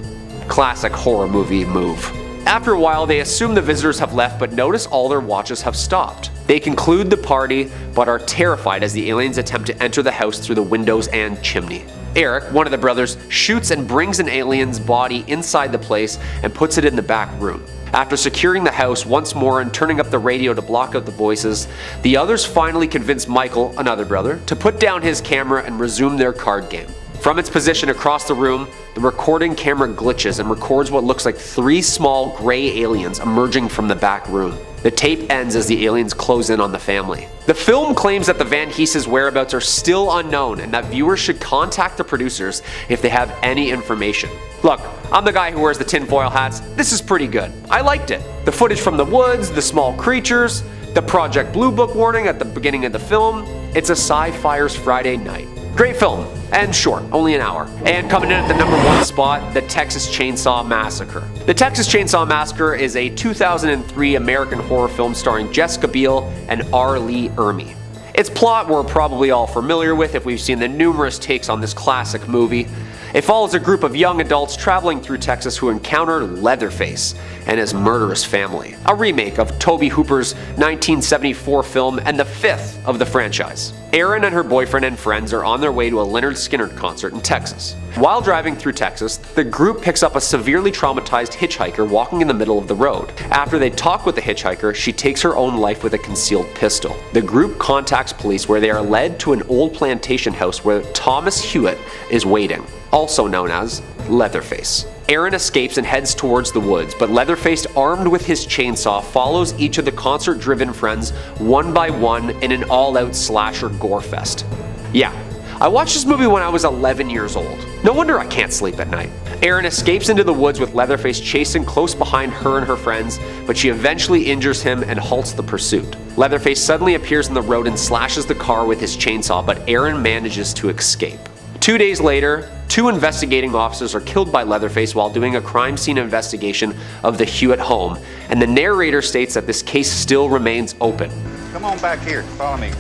Classic horror movie move. After a while, they assume the visitors have left, but notice all their watches have stopped. They conclude the party, but are terrified as the aliens attempt to enter the house through the windows and chimney. Eric, one of the brothers, shoots and brings an alien's body inside the place and puts it in the back room. After securing the house once more and turning up the radio to block out the voices, the others finally convince Michael, another brother, to put down his camera and resume their card game. From its position across the room, the recording camera glitches and records what looks like 3 small gray aliens emerging from the back room. The tape ends as the aliens close in on the family. The film claims that the Van Heese's whereabouts are still unknown and that viewers should contact the producers if they have any information. Look, I'm the guy who wears the tinfoil hats. This is pretty good. I liked it. The footage from the woods, the small creatures, the Project Blue Book warning at the beginning of the film. It's a Sci-Fi's Friday night. Great film, and short, only an hour. And coming in at the #1 spot, the Texas Chainsaw Massacre. The Texas Chainsaw Massacre is a 2003 American horror film starring Jessica Biel and R. Lee Ermey. Its plot we're probably all familiar with if we've seen the numerous takes on this classic movie. It follows a group of young adults traveling through Texas who encounter Leatherface and his murderous family, a remake of Tobe Hooper's 1974 film and the 5th of the franchise. Erin and her boyfriend and friends are on their way to a Lynyrd Skynyrd concert in Texas. While driving through Texas, the group picks up a severely traumatized hitchhiker walking in the middle of the road. After they talk with the hitchhiker, she takes her own life with a concealed pistol. The group contacts police where they are led to an old plantation house where Thomas Hewitt is waiting, also known as Leatherface. Erin escapes and heads towards the woods, but Leatherface, armed with his chainsaw, follows each of the concert-driven friends one by one in an all-out slasher gore fest. Yeah, I watched this movie when I was 11 years old. No wonder I can't sleep at night. Erin escapes into the woods with Leatherface chasing close behind her and her friends, but she eventually injures him and halts the pursuit. Leatherface suddenly appears in the road and slashes the car with his chainsaw, but Erin manages to escape. 2 days later, 2 investigating officers are killed by Leatherface while doing a crime scene investigation of the Hewitt home, and the narrator states that this case still remains open. Come on back here, follow me.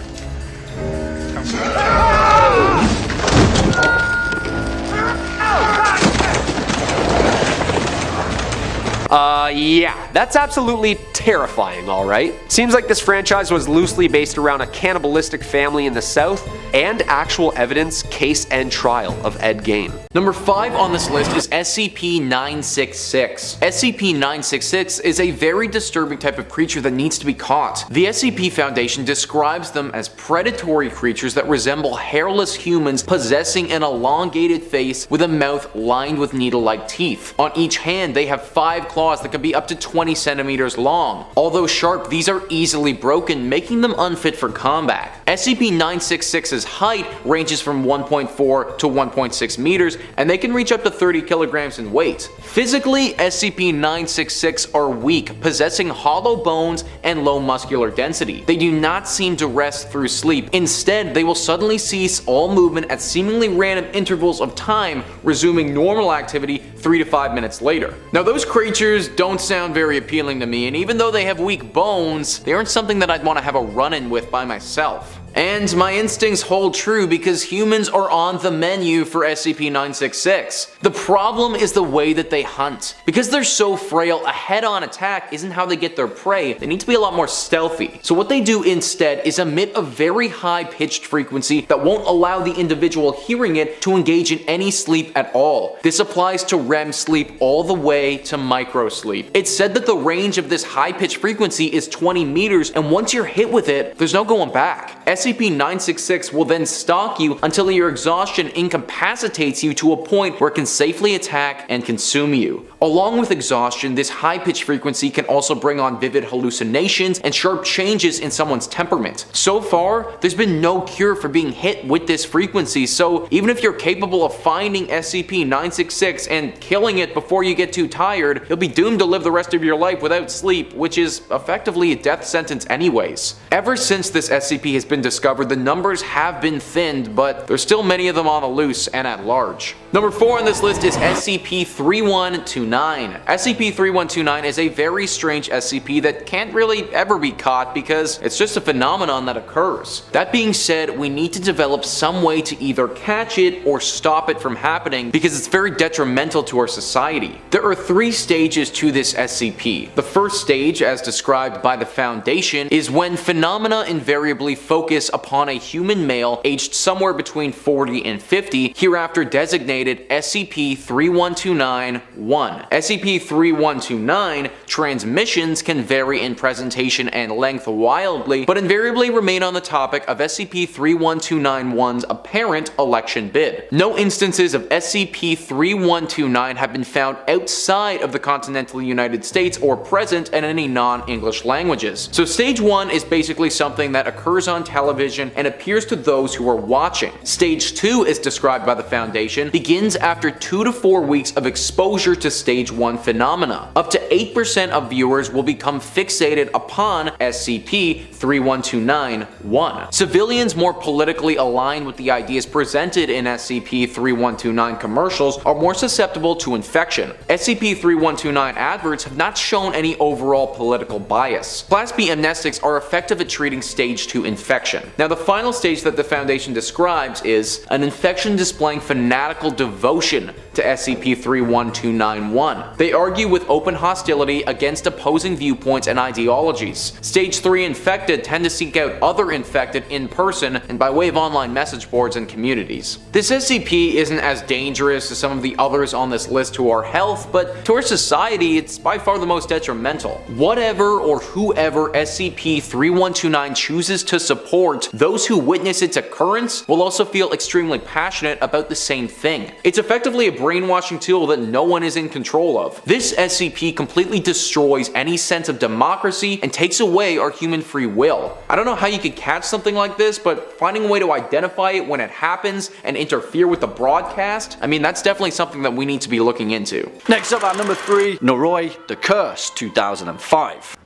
Yeah, that's absolutely terrifying, alright? Seems like this franchise was loosely based around a cannibalistic family in the South and actual evidence, case, and trial of Ed Gein. Number 5 on this list is SCP-966. SCP-966 is a very disturbing type of creature that needs to be caught. The SCP Foundation describes them as predatory creatures that resemble hairless humans possessing an elongated face with a mouth lined with needle-like teeth. On each hand, they have 5 claws that can be up to 20 centimeters long. Although sharp, these are easily broken, making them unfit for combat. SCP-966's height ranges from 1.4 to 1.6 meters, and they can reach up to 30 kilograms in weight. Physically, SCP-966 are weak, possessing hollow bones and low muscular density. They do not seem to rest through sleep. Instead, they will suddenly cease all movement at seemingly random intervals of time, resuming normal activity 3 to 5 minutes later. Now, those creatures don't sound very appealing to me, and even though they have weak bones, they aren't something that I'd want to have a run-in with by myself. And my instincts hold true because humans are on the menu for SCP-966. The problem is the way that they hunt. Because they're so frail, a head-on attack isn't how they get their prey. They need to be a lot more stealthy. So what they do instead is emit a very high-pitched frequency that won't allow the individual hearing it to engage in any sleep at all. This applies to REM sleep all the way to micro sleep. It's said that the range of this high-pitched frequency is 20 meters, and once you're hit with it, there's no going back. SCP-966 will then stalk you until your exhaustion incapacitates you to a point where it can safely attack and consume you. Along with exhaustion, this high-pitched frequency can also bring on vivid hallucinations and sharp changes in someone's temperament. So far, there's been no cure for being hit with this frequency, so even if you're capable of finding SCP-966 and killing it before you get too tired, you'll be doomed to live the rest of your life without sleep, which is effectively a death sentence anyways. Ever since this SCP has been discovered, the numbers have been thinned, but there's still many of them on the loose and at large. Number 4 on this list is SCP-3129. SCP-3129 is a very strange SCP that can't really ever be caught because it's just a phenomenon that occurs. That being said, we need to develop some way to either catch it or stop it from happening because it's very detrimental to our society. There are 3 stages to this SCP. The first stage, as described by the Foundation, is when phenomena invariably focus upon a human male aged somewhere between 40 and 50, hereafter designated SCP-3129-1. SCP-3129 transmissions can vary in presentation and length wildly, but invariably remain on the topic of SCP-3129-1's apparent election bid. No instances of SCP-3129 have been found outside of the continental United States or present in any non-English languages. So stage 1 is basically something that occurs on television and appears to those who are watching. Stage 2, as described by the Foundation, begins after 2 to 4 weeks of exposure to stage 1 phenomena. Up to 8% of viewers will become fixated upon SCP-3129-1. Civilians more politically aligned with the ideas presented in SCP-3129 commercials are more susceptible to infection. SCP-3129 adverts have not shown any overall political bias. Class B amnestics are effective at treating stage 2 infection. Now, the final stage that the Foundation describes is an infection displaying fanatical devotion to SCP-31291. They argue with open hostility against opposing viewpoints and ideologies. Stage 3 infected tend to seek out other infected in person and by way of online message boards and communities. This SCP isn't as dangerous as some of the others on this list to our health, but to our society it's by far the most detrimental. Whatever or whoever SCP-3129 chooses to support, those who witness its occurrence will also feel extremely passionate about the same thing. It's effectively a brainwashing tool that no one is in control of. This SCP completely destroys any sense of democracy and takes away our human free will. I don't know how you could catch something like this, but finding a way to identify it when it happens and interfere with the broadcast, I mean, that's definitely something that we need to be looking into. Next up at number 3, Noroi, The Curse, 2005.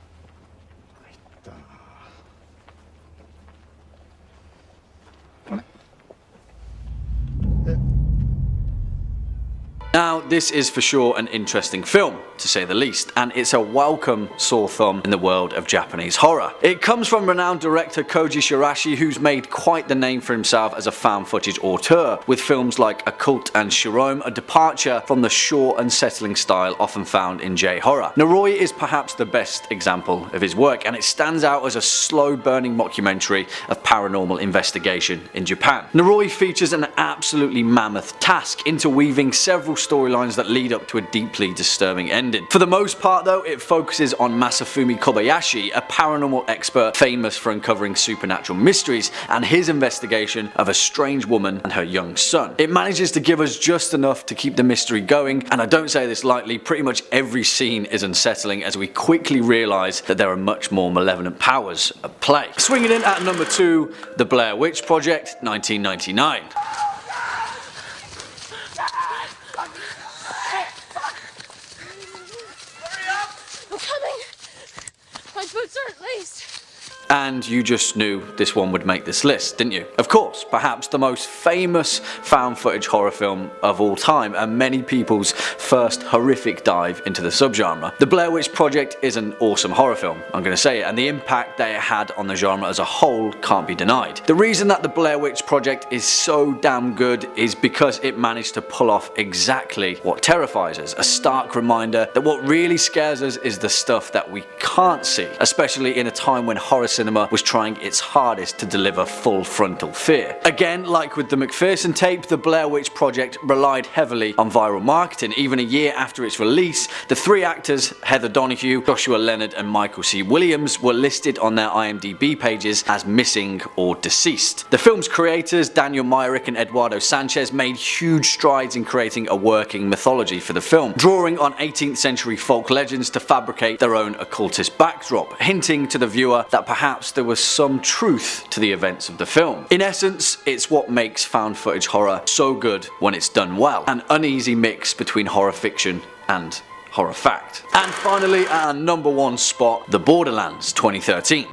Now, this is for sure an interesting film, to say the least, and it's a welcome sore thumb in the world of Japanese horror. It comes from renowned director Koji Shirashi, who's made quite the name for himself as a found footage auteur, with films like Occult and Shirome, a departure from the short, unsettling style often found in J-horror. Noroi is perhaps the best example of his work, and it stands out as a slow-burning mockumentary of paranormal investigation in Japan. Noroi features an absolutely mammoth task, interweaving several storylines that lead up to a deeply disturbing ending. For the most part though, it focuses on Masafumi Kobayashi, a paranormal expert famous for uncovering supernatural mysteries, and his investigation of a strange woman and her young son. It manages to give us just enough to keep the mystery going, and I don't say this lightly, pretty much every scene is unsettling as we quickly realise that there are much more malevolent powers at play. Swinging in at number 2, The Blair Witch Project, 1999. My boots aren't laced. And you just knew this one would make this list, didn't you? Of course, perhaps the most famous found footage horror film of all time, and many people's first horrific dive into the subgenre. The Blair Witch Project is an awesome horror film, I'm gonna say it, and the impact that it had on the genre as a whole can't be denied. The reason that the Blair Witch Project is so damn good is because it managed to pull off exactly what terrifies us, a stark reminder that what really scares us is the stuff that we can't see, especially in a time when horror cinema cinema was trying its hardest to deliver full frontal fear. Again, like with the McPherson Tape, the Blair Witch Project relied heavily on viral marketing. Even a year after its release, the three actors, Heather Donahue, Joshua Leonard and Michael C. Williams, were listed on their IMDb pages as missing or deceased. The film's creators, Daniel Myrick and Eduardo Sanchez, made huge strides in creating a working mythology for the film, drawing on 18th century folk legends to fabricate their own occultist backdrop, hinting to the viewer that perhaps there was some truth to the events of the film. In essence, it's what makes found footage horror so good when it's done well, an uneasy mix between horror fiction and horror fact. And finally, at our number one spot, the Borderlands 2013.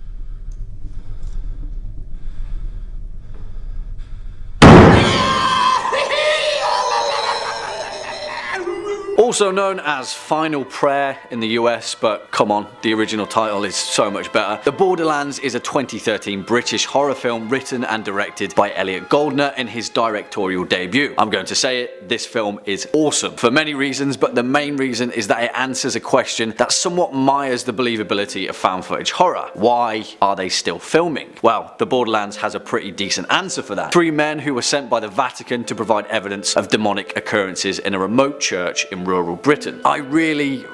Also known as Final Prayer in the US, but come on, the original title is so much better. The Borderlands is a 2013 British horror film written and directed by Elliot Goldner in his directorial debut. I'm going to say it, this film is awesome for many reasons, but the main reason is that it answers a question that somewhat mires the believability of found footage horror. Why are they still filming? Well, the Borderlands has a pretty decent answer for that. Three men who were sent by the Vatican to provide evidence of demonic occurrences in a remote church in rural Britain. I really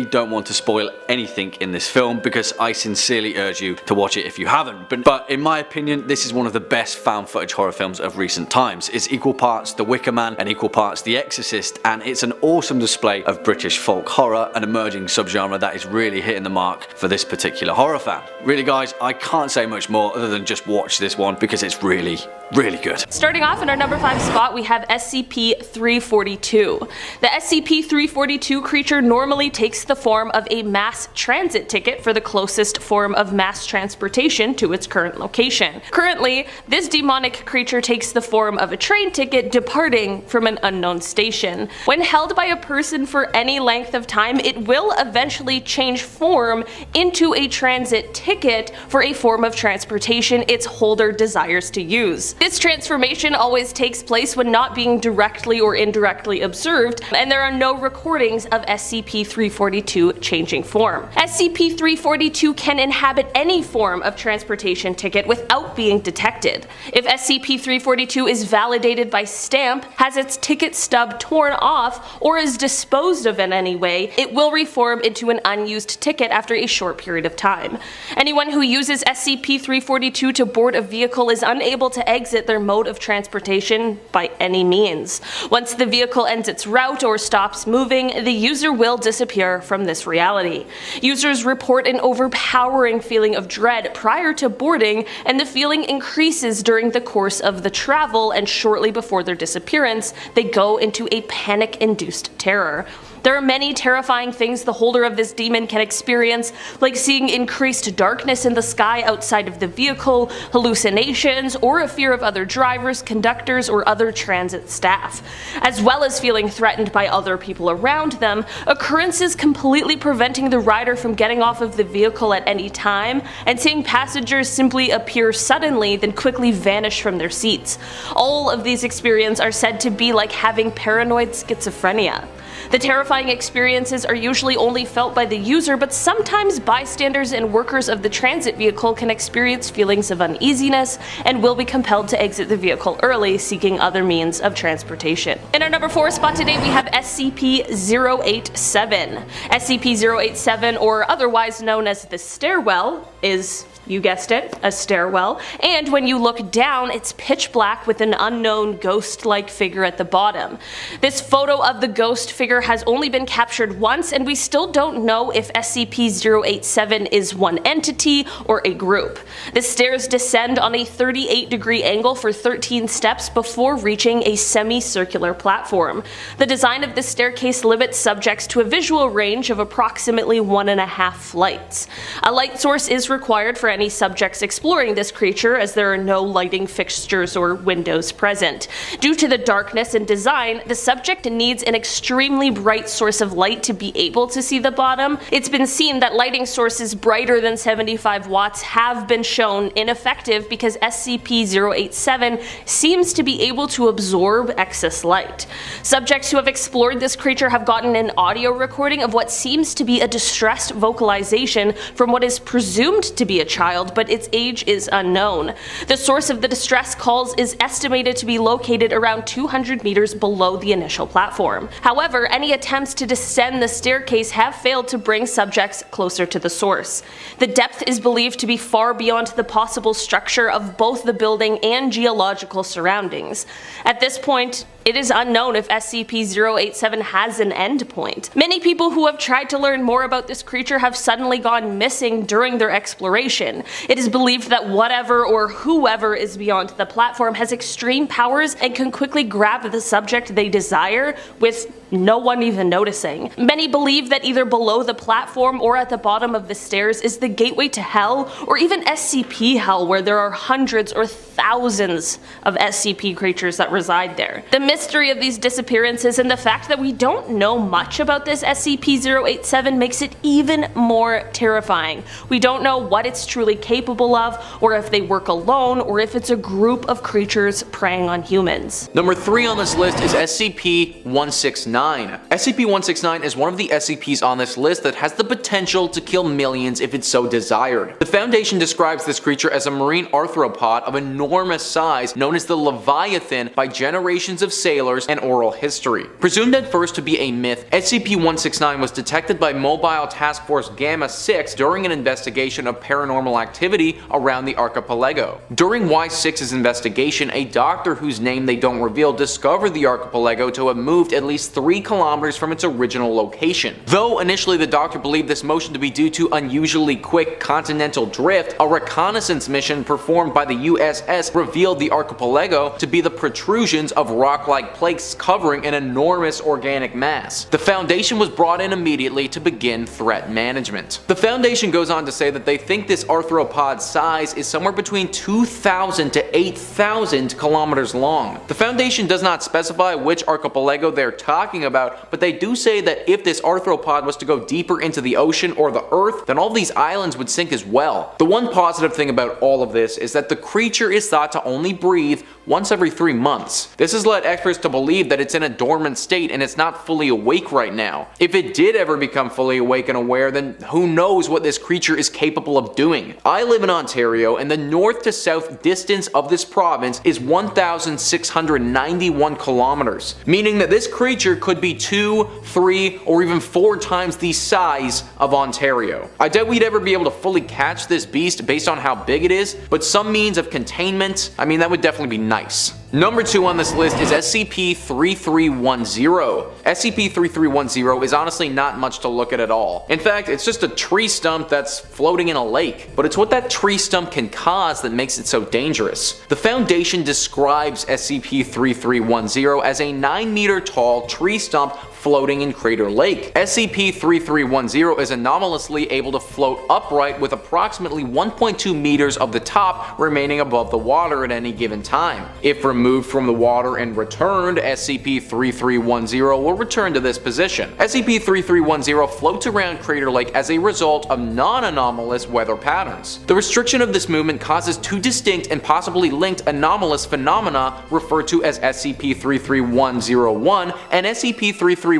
don't want to spoil anything in this film because I sincerely urge you to watch it if you haven't, but in my opinion this is one of the best found footage horror films of recent times. It's equal parts The Wicker Man and equal parts The Exorcist, and it's an awesome display of British folk horror, an emerging subgenre that is really hitting the mark for this particular horror fan. Really guys, I can't say much more other than just watch this one because it's really good. Starting off in our number 5 spot, we have SCP-342. The SCP-342 creature normally takes the form of a mass transit ticket for the closest form of mass transportation to its current location. Currently, this demonic creature takes the form of a train ticket departing from an unknown station. When held by a person for any length of time, it will eventually change form into a transit ticket for a form of transportation its holder desires to use. This transformation always takes place when not being directly or indirectly observed, and there are no recordings of SCP-342 changing form. SCP-342 can inhabit any form of transportation ticket without being detected. If SCP-342 is validated by stamp, has its ticket stub torn off, or is disposed of in any way, it will reform into an unused ticket after a short period of time. Anyone who uses SCP-342 to board a vehicle is unable to exit their mode of transportation by any means. Once the vehicle ends its route or stops moving, the user will disappear from this reality. Users report an overpowering feeling of dread prior to boarding, and the feeling increases during the course of the travel, and shortly before their disappearance, they go into a panic-induced terror. There are many terrifying things the holder of this demon can experience, like seeing increased darkness in the sky outside of the vehicle, hallucinations, or a fear of other drivers, conductors, or other transit staff. As well as feeling threatened by other people around them, occurrences completely preventing the rider from getting off of the vehicle at any time, and seeing passengers simply appear suddenly then quickly vanish from their seats. All of these experiences are said to be like having paranoid schizophrenia. The terrifying experiences are usually only felt by the user, but sometimes bystanders and workers of the transit vehicle can experience feelings of uneasiness and will be compelled to exit the vehicle early, seeking other means of transportation. In our number 4 spot today, we have SCP-087. SCP-087, or otherwise known as the Stairwell, is, you guessed it, a stairwell, and when you look down, it's pitch black with an unknown ghost-like figure at the bottom. This photo of the ghost figure has only been captured once, and we still don't know if SCP-087 is one entity or a group. The stairs descend on a 38-degree angle for 13 steps before reaching a semicircular platform. The design of this staircase limits subjects to a visual range of approximately 1.5 flights. A light source is required for any subjects exploring this creature, as there are no lighting fixtures or windows present. Due to the darkness and design, the subject needs an extremely bright source of light to be able to see the bottom. It's been seen that lighting sources brighter than 75 watts have been shown ineffective because SCP-087 seems to be able to absorb excess light. Subjects who have explored this creature have gotten an audio recording of what seems to be a distressed vocalization from what is presumed to be a child child, but its age is unknown. The source of the distress calls is estimated to be located around 200 meters below the initial platform. However, any attempts to descend the staircase have failed to bring subjects closer to the source. The depth is believed to be far beyond the possible structure of both the building and geological surroundings. At this point, it is unknown if SCP-087 has an endpoint. Many people who have tried to learn more about this creature have suddenly gone missing during their exploration. It is believed that whatever or whoever is beyond the platform has extreme powers and can quickly grab the subject they desire with no one even noticing. Many believe that either below the platform or at the bottom of the stairs is the gateway to hell, or even SCP hell, where there are hundreds or thousands of SCP creatures that reside there. The mystery of these disappearances and the fact that we don't know much about this SCP-087 makes it even more terrifying. We don't know what it's truly capable of, or if they work alone, or if it's a group of creatures preying on humans. Number 3 on this list is SCP-169. SCP-169 is one of the SCPs on this list that has the potential to kill millions if it so desired. The Foundation describes this creature as a marine arthropod of enormous size known as the Leviathan by generations of sailors and oral history. Presumed at first to be a myth, SCP-169 was detected by Mobile Task Force Gamma-6 during an investigation of paranormal activity around the archipelago. During Y6's investigation, a doctor whose name they don't reveal discovered the archipelago to have moved at least 3 kilometers from its original location. Though initially the doctor believed this motion to be due to unusually quick continental drift, a reconnaissance mission performed by the USS revealed the archipelago to be the protrusions of rock-like plates covering an enormous organic mass. The Foundation was brought in immediately to begin threat management. The Foundation goes on to say that they think this arthropod's size is somewhere between 2,000 to 8,000 kilometers long. The Foundation does not specify which archipelago they're talking about, but they do say that if this arthropod was to go deeper into the ocean or the earth, then all these islands would sink as well. The one positive thing about all of this is that the creature is thought to only breathe once every 3 months. This has led experts to believe that it's in a dormant state and it's not fully awake right now. If it did ever become fully awake and aware, then who knows what this creature is capable of doing. I live in Ontario, and the north to south distance of this province is 1,691 kilometers, meaning that this creature could be 2, 3, or even 4 times the size of Ontario. I doubt we'd ever be able to fully catch this beast based on how big it is, but some means of containment, I mean, that would definitely be nice. Number 2 on this list is SCP-3310. SCP-3310 is honestly not much to look at all. In fact, it's just a tree stump that's floating in a lake. But it's what that tree stump can cause that makes it so dangerous. The Foundation describes SCP-3310 as a 9-meter tall tree stump floating in Crater Lake. SCP-3310 is anomalously able to float upright with approximately 1.2 meters of the top remaining above the water at any given time. If removed from the water and returned, SCP-3310 will return to this position. SCP-3310 floats around Crater Lake as a result of non-anomalous weather patterns. The restriction of this movement causes 2 distinct and possibly linked anomalous phenomena referred to as SCP-33101 and SCP-33102.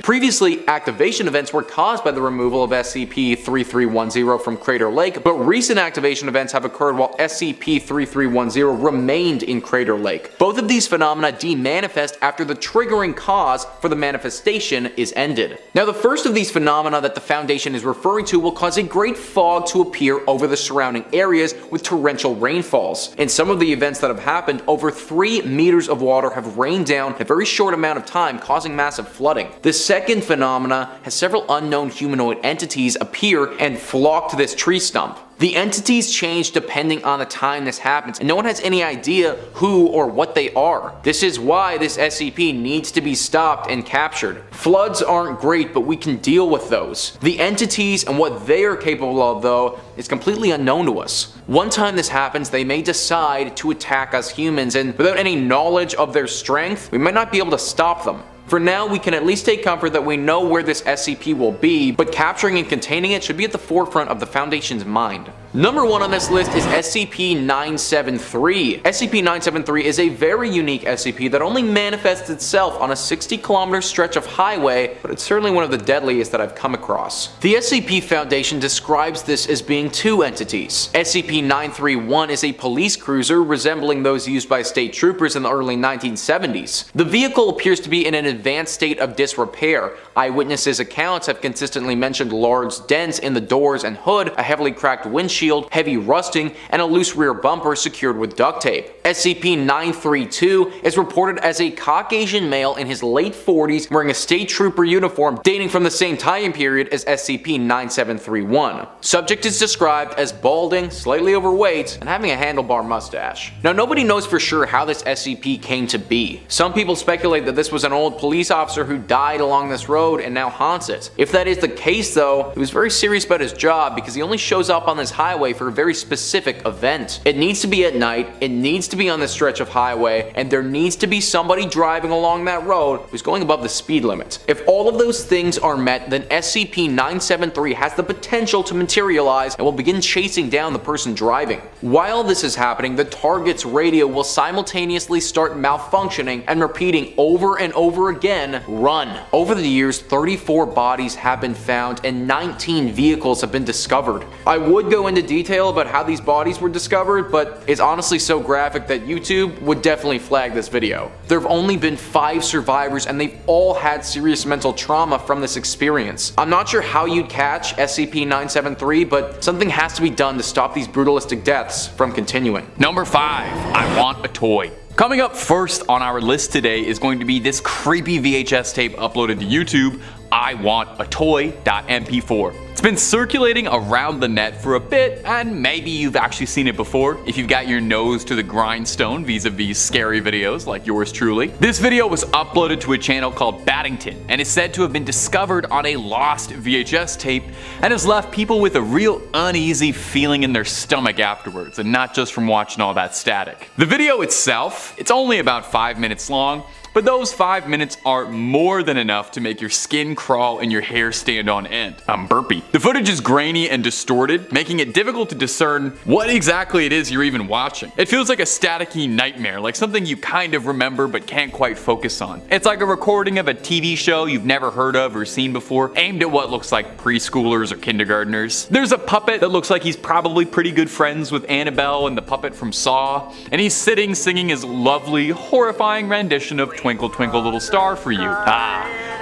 Previously, activation events were caused by the removal of SCP-3310 from Crater Lake, but recent activation events have occurred while SCP-3310 remained in Crater Lake. Both of these phenomena demanifest after the triggering cause for the manifestation is ended. Now, the first of these phenomena that the Foundation is referring to will cause a great fog to appear over the surrounding areas with torrential rainfalls. In some of the events that have happened, over 3 meters of water have rained down in a very short amount of time, causing massive flooding. The second phenomena has several unknown humanoid entities appear and flock to this tree stump. The entities change depending on the time this happens, and no one has any idea who or what they are. This is why this SCP needs to be stopped and captured. Floods aren't great, but we can deal with those. The entities and what they are capable of, though, is completely unknown to us. One time this happens, they may decide to attack us humans, and without any knowledge of their strength, we might not be able to stop them. For now, we can at least take comfort that we know where this SCP will be, but capturing and containing it should be at the forefront of the Foundation's mind. Number 1 on this list is SCP-973. SCP-973 is a very unique SCP that only manifests itself on a 60-kilometer stretch of highway, but it's certainly one of the deadliest that I've come across. The SCP Foundation describes this as being 2 entities. SCP-931 is a police cruiser resembling those used by state troopers in the early 1970s. The vehicle appears to be in an advanced state of disrepair. Eyewitnesses' accounts have consistently mentioned large dents in the doors and hood, a heavily cracked windshield, heavy rusting, and a loose rear bumper secured with duct tape. SCP-932 is reported as a Caucasian male in his late 40s wearing a state trooper uniform dating from the same time period as SCP-9731. Subject is described as balding, slightly overweight, and having a handlebar mustache. Now, nobody knows for sure how this SCP came to be. Some people speculate that this was an old police officer who died along this road and now haunts it. If that is the case though, he was very serious about his job because he only shows up on this highway for a very specific event. It needs to be at night, it needs to be on this stretch of highway, and there needs to be somebody driving along that road who's going above the speed limit. If all of those things are met, then SCP-973 has the potential to materialize and will begin chasing down the person driving. While this is happening, the target's radio will simultaneously start malfunctioning and repeating over and over again, "Run." Over the years, 34 bodies have been found and 19 vehicles have been discovered. I would go into detail about how these bodies were discovered, but it's honestly so graphic that YouTube would definitely flag this video. There have only been 5 survivors and they've all had serious mental trauma from this experience. I'm not sure how you'd catch SCP-973, but something has to be done to stop these brutalistic deaths from continuing. Number 5. I want a toy. Coming up first on our list today is going to be this creepy VHS tape uploaded to YouTube, I Want a Toy.mp4. It's been circulating around the net for a bit, and maybe you've actually seen it before if you've got your nose to the grindstone vis-a-vis scary videos like yours truly. This video was uploaded to a channel called Baddington and is said to have been discovered on a lost VHS tape and has left people with a real uneasy feeling in their stomach afterwards, and not just from watching all that static. The video itself, it's only about 5 minutes long, but those 5 minutes are more than enough to make your skin crawl and your hair stand on end. I'm burpy. The footage is grainy and distorted, making it difficult to discern what exactly it is you're even watching. It feels like a staticky nightmare, like something you kind of remember but can't quite focus on. It's like a recording of a TV show you've never heard of or seen before, aimed at what looks like preschoolers or kindergartners. There's a puppet that looks like he's probably pretty good friends with Annabelle and the puppet from Saw, and he's sitting singing his lovely, horrifying rendition of Twinkle Twinkle Little Star for You.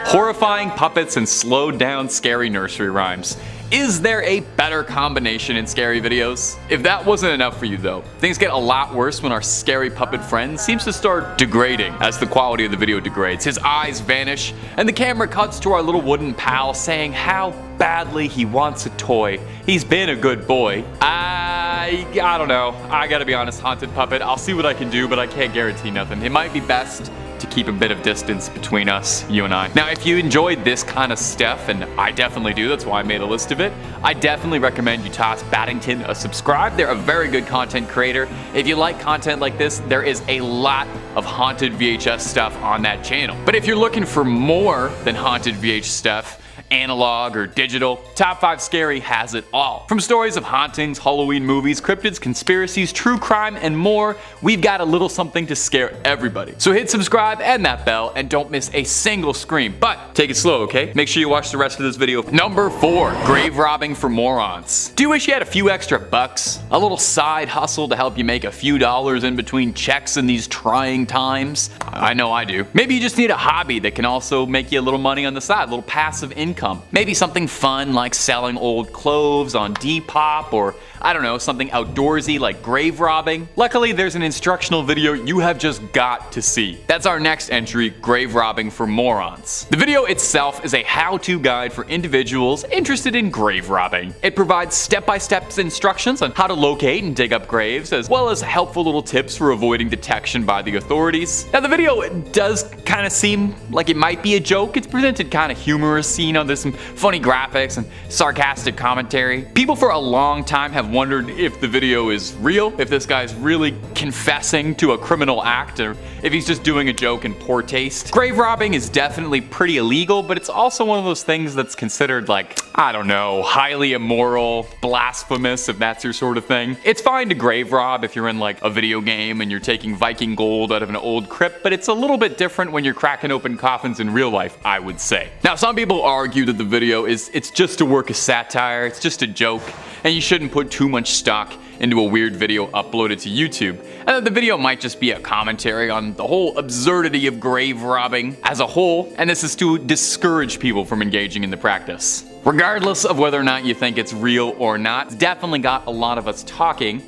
Horrifying puppets and slowed down scary nursery rhymes. Is there a better combination in scary videos? If that wasn't enough for you though, things get a lot worse when our scary puppet friend seems to start degrading as the quality of the video degrades. His eyes vanish, and the camera cuts to our little wooden pal saying how badly he wants a toy. He's been a good boy. I don't know. I gotta be honest, Haunted Puppet, I'll see what I can do, but I can't guarantee nothing. It might be best to keep a bit of distance between us, you and I. Now, if you enjoyed this kind of stuff, and I definitely do, that's why I made a list of it, I definitely recommend you toss Baddington a subscribe. They're a very good content creator. If you like content like this, there is a lot of haunted VHS stuff on that channel. But if you're looking for more than haunted VHS stuff, analog or digital, Top 5 Scary has it all. From stories of hauntings, Halloween movies, cryptids, conspiracies, true crime, and more, we've got a little something to scare everybody. So hit subscribe and that bell and don't miss a single scream. But take it slow, okay? Make sure you watch the rest of this video. Number 4, grave robbing for morons. Do you wish you had a few extra bucks? A little side hustle to help you make a few dollars in between checks in these trying times? I know I do. Maybe you just need a hobby that can also make you a little money on the side, a little passive income. Maybe something fun like selling old clothes on Depop, or I don't know, something outdoorsy like grave robbing. Luckily, there's an instructional video you have just got to see. That's our next entry, grave robbing for morons. The video itself is a how-to guide for individuals interested in grave robbing. It provides step-by-step instructions on how to locate and dig up graves, as well as helpful little tips for avoiding detection by the authorities. Now, the video does kind of seem like it might be a joke. It's presented kind of humorous, you know, there's some funny graphics and sarcastic commentary. People for a long time have wondered if the video is real, if this guy's really confessing to a criminal act, or if he's just doing a joke in poor taste. Grave robbing is definitely pretty illegal, but it's also one of those things that's considered like, I don't know, highly immoral, blasphemous, if that's your sort of thing. It's fine to grave rob if you're in like a video game and you're taking Viking gold out of an old crypt, but it's a little bit different when you're cracking open coffins in real life, I would say. Now, some people argue that the video it's just a work of satire, it's just a joke, and you shouldn't put too much stock into a weird video uploaded to YouTube, and that the video might just be a commentary on the whole absurdity of grave robbing as a whole, and this is to discourage people from engaging in the practice. Regardless of whether or not you think it's real or not, it's definitely got a lot of us talking,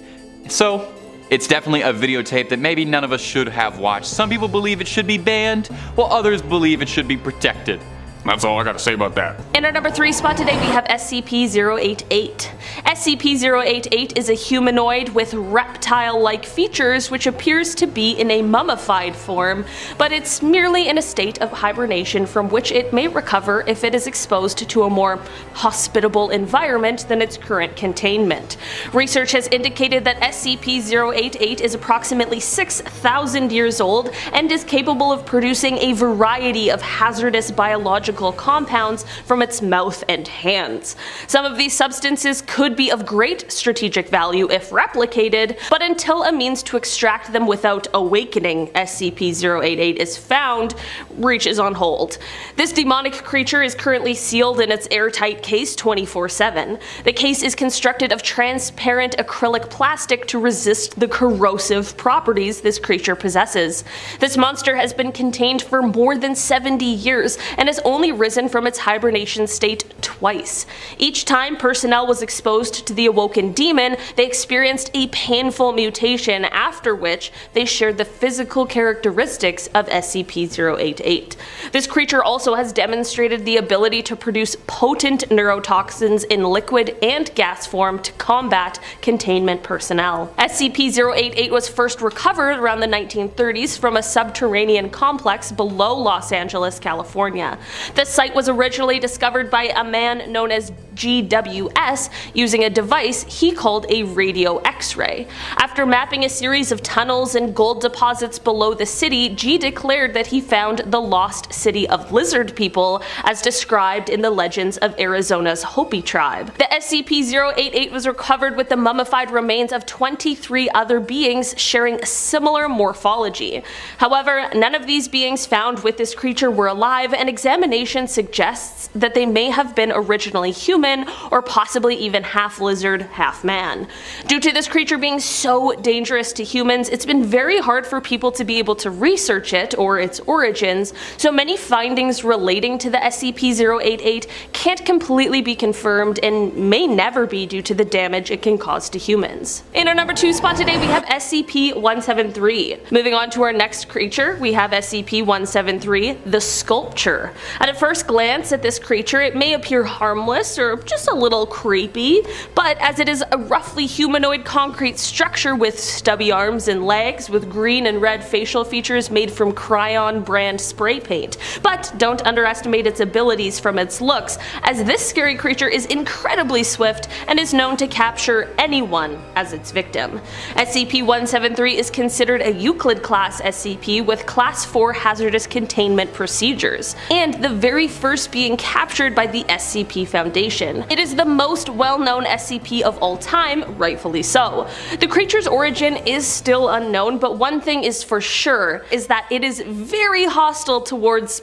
so it's definitely a videotape that maybe none of us should have watched. Some people believe it should be banned, while others believe it should be protected. That's all I gotta say about that. In our number 3 spot today, we have SCP-088. SCP-088 is a humanoid with reptile-like features which appears to be in a mummified form, but it's merely in a state of hibernation from which it may recover if it is exposed to a more hospitable environment than its current containment. Research has indicated that SCP-088 is approximately 6,000 years old and is capable of producing a variety of hazardous biological compounds from its mouth and hands. Some of these substances could be of great strategic value if replicated, but until a means to extract them without awakening SCP-088 is found, research is on hold. This demonic creature is currently sealed in its airtight case 24/7. The case is constructed of transparent acrylic plastic to resist the corrosive properties this creature possesses. This monster has been contained for more than 70 years and has only risen from its hibernation state twice. Each time personnel was exposed to the awoken demon, they experienced a painful mutation, after which they shared the physical characteristics of SCP-088. This creature also has demonstrated the ability to produce potent neurotoxins in liquid and gas form to combat containment personnel. SCP-088 was first recovered around the 1930s from a subterranean complex below Los Angeles, California. The site was originally discovered by a man known as GWS using a device he called a radio X-ray. After mapping a series of tunnels and gold deposits below the city, G declared that he found the lost city of lizard people as described in the legends of Arizona's Hopi tribe. The SCP-088 was recovered with the mummified remains of 23 other beings sharing similar morphology. However, none of these beings found with this creature were alive, and examination suggests that they may have been originally human or possibly even half lizard, half man. Due to this creature being so dangerous to humans, it's been very hard for people to be able to research it or its origins, so many findings relating to the SCP-088 can't completely be confirmed and may never be due to the damage it can cause to humans. In our number 2 spot today, we have SCP-173. Moving on to our next creature, we have SCP-173, the Sculpture. At a first glance at this creature, it may appear harmless or just a little creepy, but as it is a roughly humanoid concrete structure with stubby arms and legs with green and red facial features made from Cryon brand spray paint. But don't underestimate its abilities from its looks, as this scary creature is incredibly swift and is known to capture anyone as its victim. SCP-173 is considered a Euclid class SCP with Class 4 hazardous containment procedures, and the very first being captured by the SCP Foundation. It is the most well-known SCP of all time, rightfully so. The creature's origin is still unknown, but one thing is for sure, is that it is very hostile towards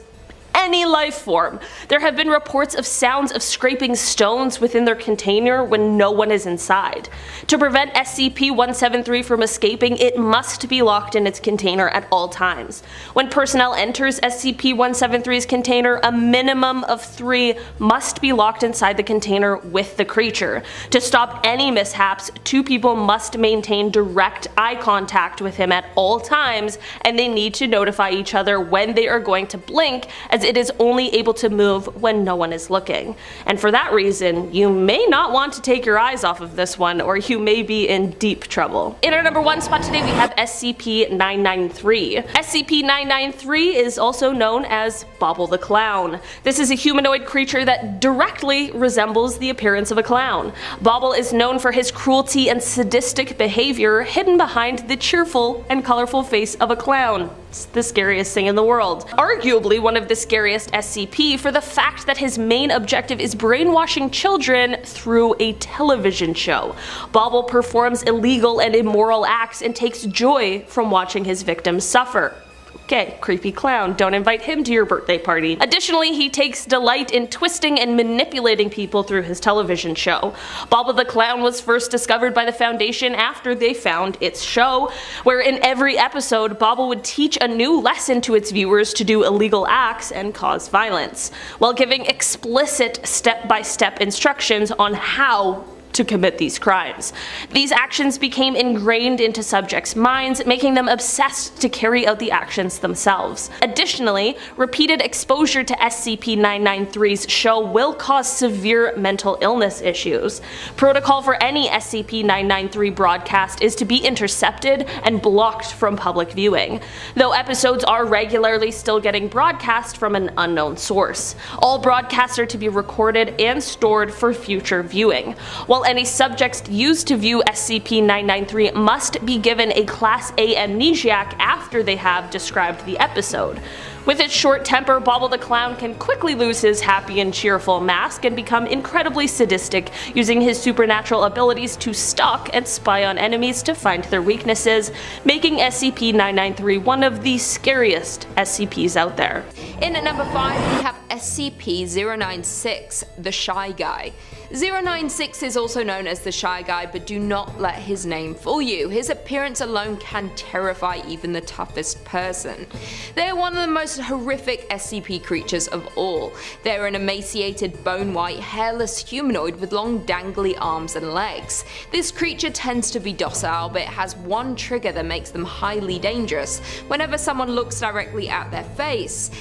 any life form. There have been reports of sounds of scraping stones within their container when no one is inside. To prevent SCP-173 from escaping, it must be locked in its container at all times. When personnel enters SCP-173's container, a minimum of 3 must be locked inside the container with the creature. To stop any mishaps, 2 people must maintain direct eye contact with him at all times, and they need to notify each other when they are going to blink, as it is only able to move when no one is looking. And for that reason, you may not want to take your eyes off of this one, or you may be in deep trouble. In our number 1 spot today, we have SCP-993. SCP-993 is also known as Bobble the Clown. This is a humanoid creature that directly resembles the appearance of a clown. Bobble is known for his cruelty and sadistic behavior hidden behind the cheerful and colorful face of a clown. It's the scariest thing in the world. Arguably one of the scariest SCP for the fact that his main objective is brainwashing children through a television show. Bobble performs illegal and immoral acts and takes joy from watching his victims suffer. Okay, creepy clown, don't invite him to your birthday party. Additionally, he takes delight in twisting and manipulating people through his television show. Bobble the Clown was first discovered by the Foundation after they found its show, where in every episode, Bobble would teach a new lesson to its viewers to do illegal acts and cause violence, while giving explicit step-by-step instructions on how to commit these crimes. These actions became ingrained into subjects' minds, making them obsessed to carry out the actions themselves. Additionally, repeated exposure to SCP-993's show will cause severe mental illness issues. Protocol for any SCP-993 broadcast is to be intercepted and blocked from public viewing, though episodes are regularly still getting broadcast from an unknown source. All broadcasts are to be recorded and stored for future viewing, while any subjects used to view SCP-993 must be given a Class A amnesiac after they have described the episode. With its short temper, Bobble the Clown can quickly lose his happy and cheerful mask and become incredibly sadistic, using his supernatural abilities to stalk and spy on enemies to find their weaknesses, making SCP-993 one of the scariest SCPs out there. In at number 5, we have SCP-096, the Shy Guy. 096 is also known as the Shy Guy, but do not let his name fool you. His appearance alone can terrify even the toughest person. They are one of the most horrific SCP creatures of all. They are an emaciated, bone-white, hairless humanoid with long dangly arms and legs. This creature tends to be docile, but it has one trigger that makes them highly dangerous. Whenever someone looks directly at their face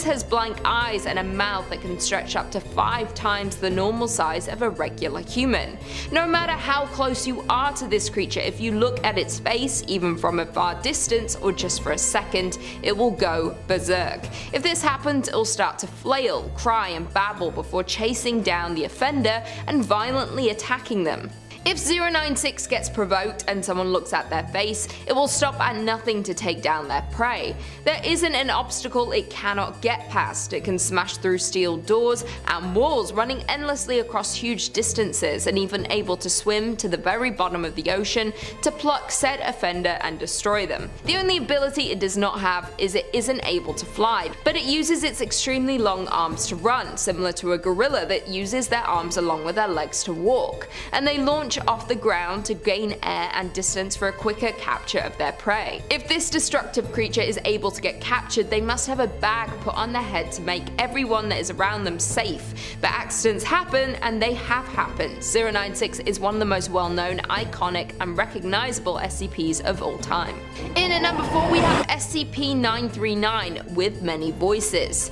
has blank eyes and a mouth that can stretch up to 5 times the normal size of a regular human. No matter how close you are to this creature, if you look at its face, even from a far distance or just for a second, it will go berserk. If this happens, it will start to flail, cry and babble before chasing down the offender and violently attacking them. If 096 gets provoked and someone looks at their face, it will stop at nothing to take down their prey. There isn't an obstacle it cannot get past. It can smash through steel doors and walls, running endlessly across huge distances, and even able to swim to the very bottom of the ocean to pluck said offender and destroy them. The only ability it does not have is it isn't able to fly, but it uses its extremely long arms to run, similar to a gorilla that uses their arms along with their legs to walk, and they launch off the ground to gain air and distance for a quicker capture of their prey. If this destructive creature is able to get captured, they must have a bag put on their head to make everyone that is around them safe. But accidents happen, and they have happened. 096 is one of the most well-known, iconic and recognizable SCPs of all time. In at number 4, we have SCP-939 with many voices.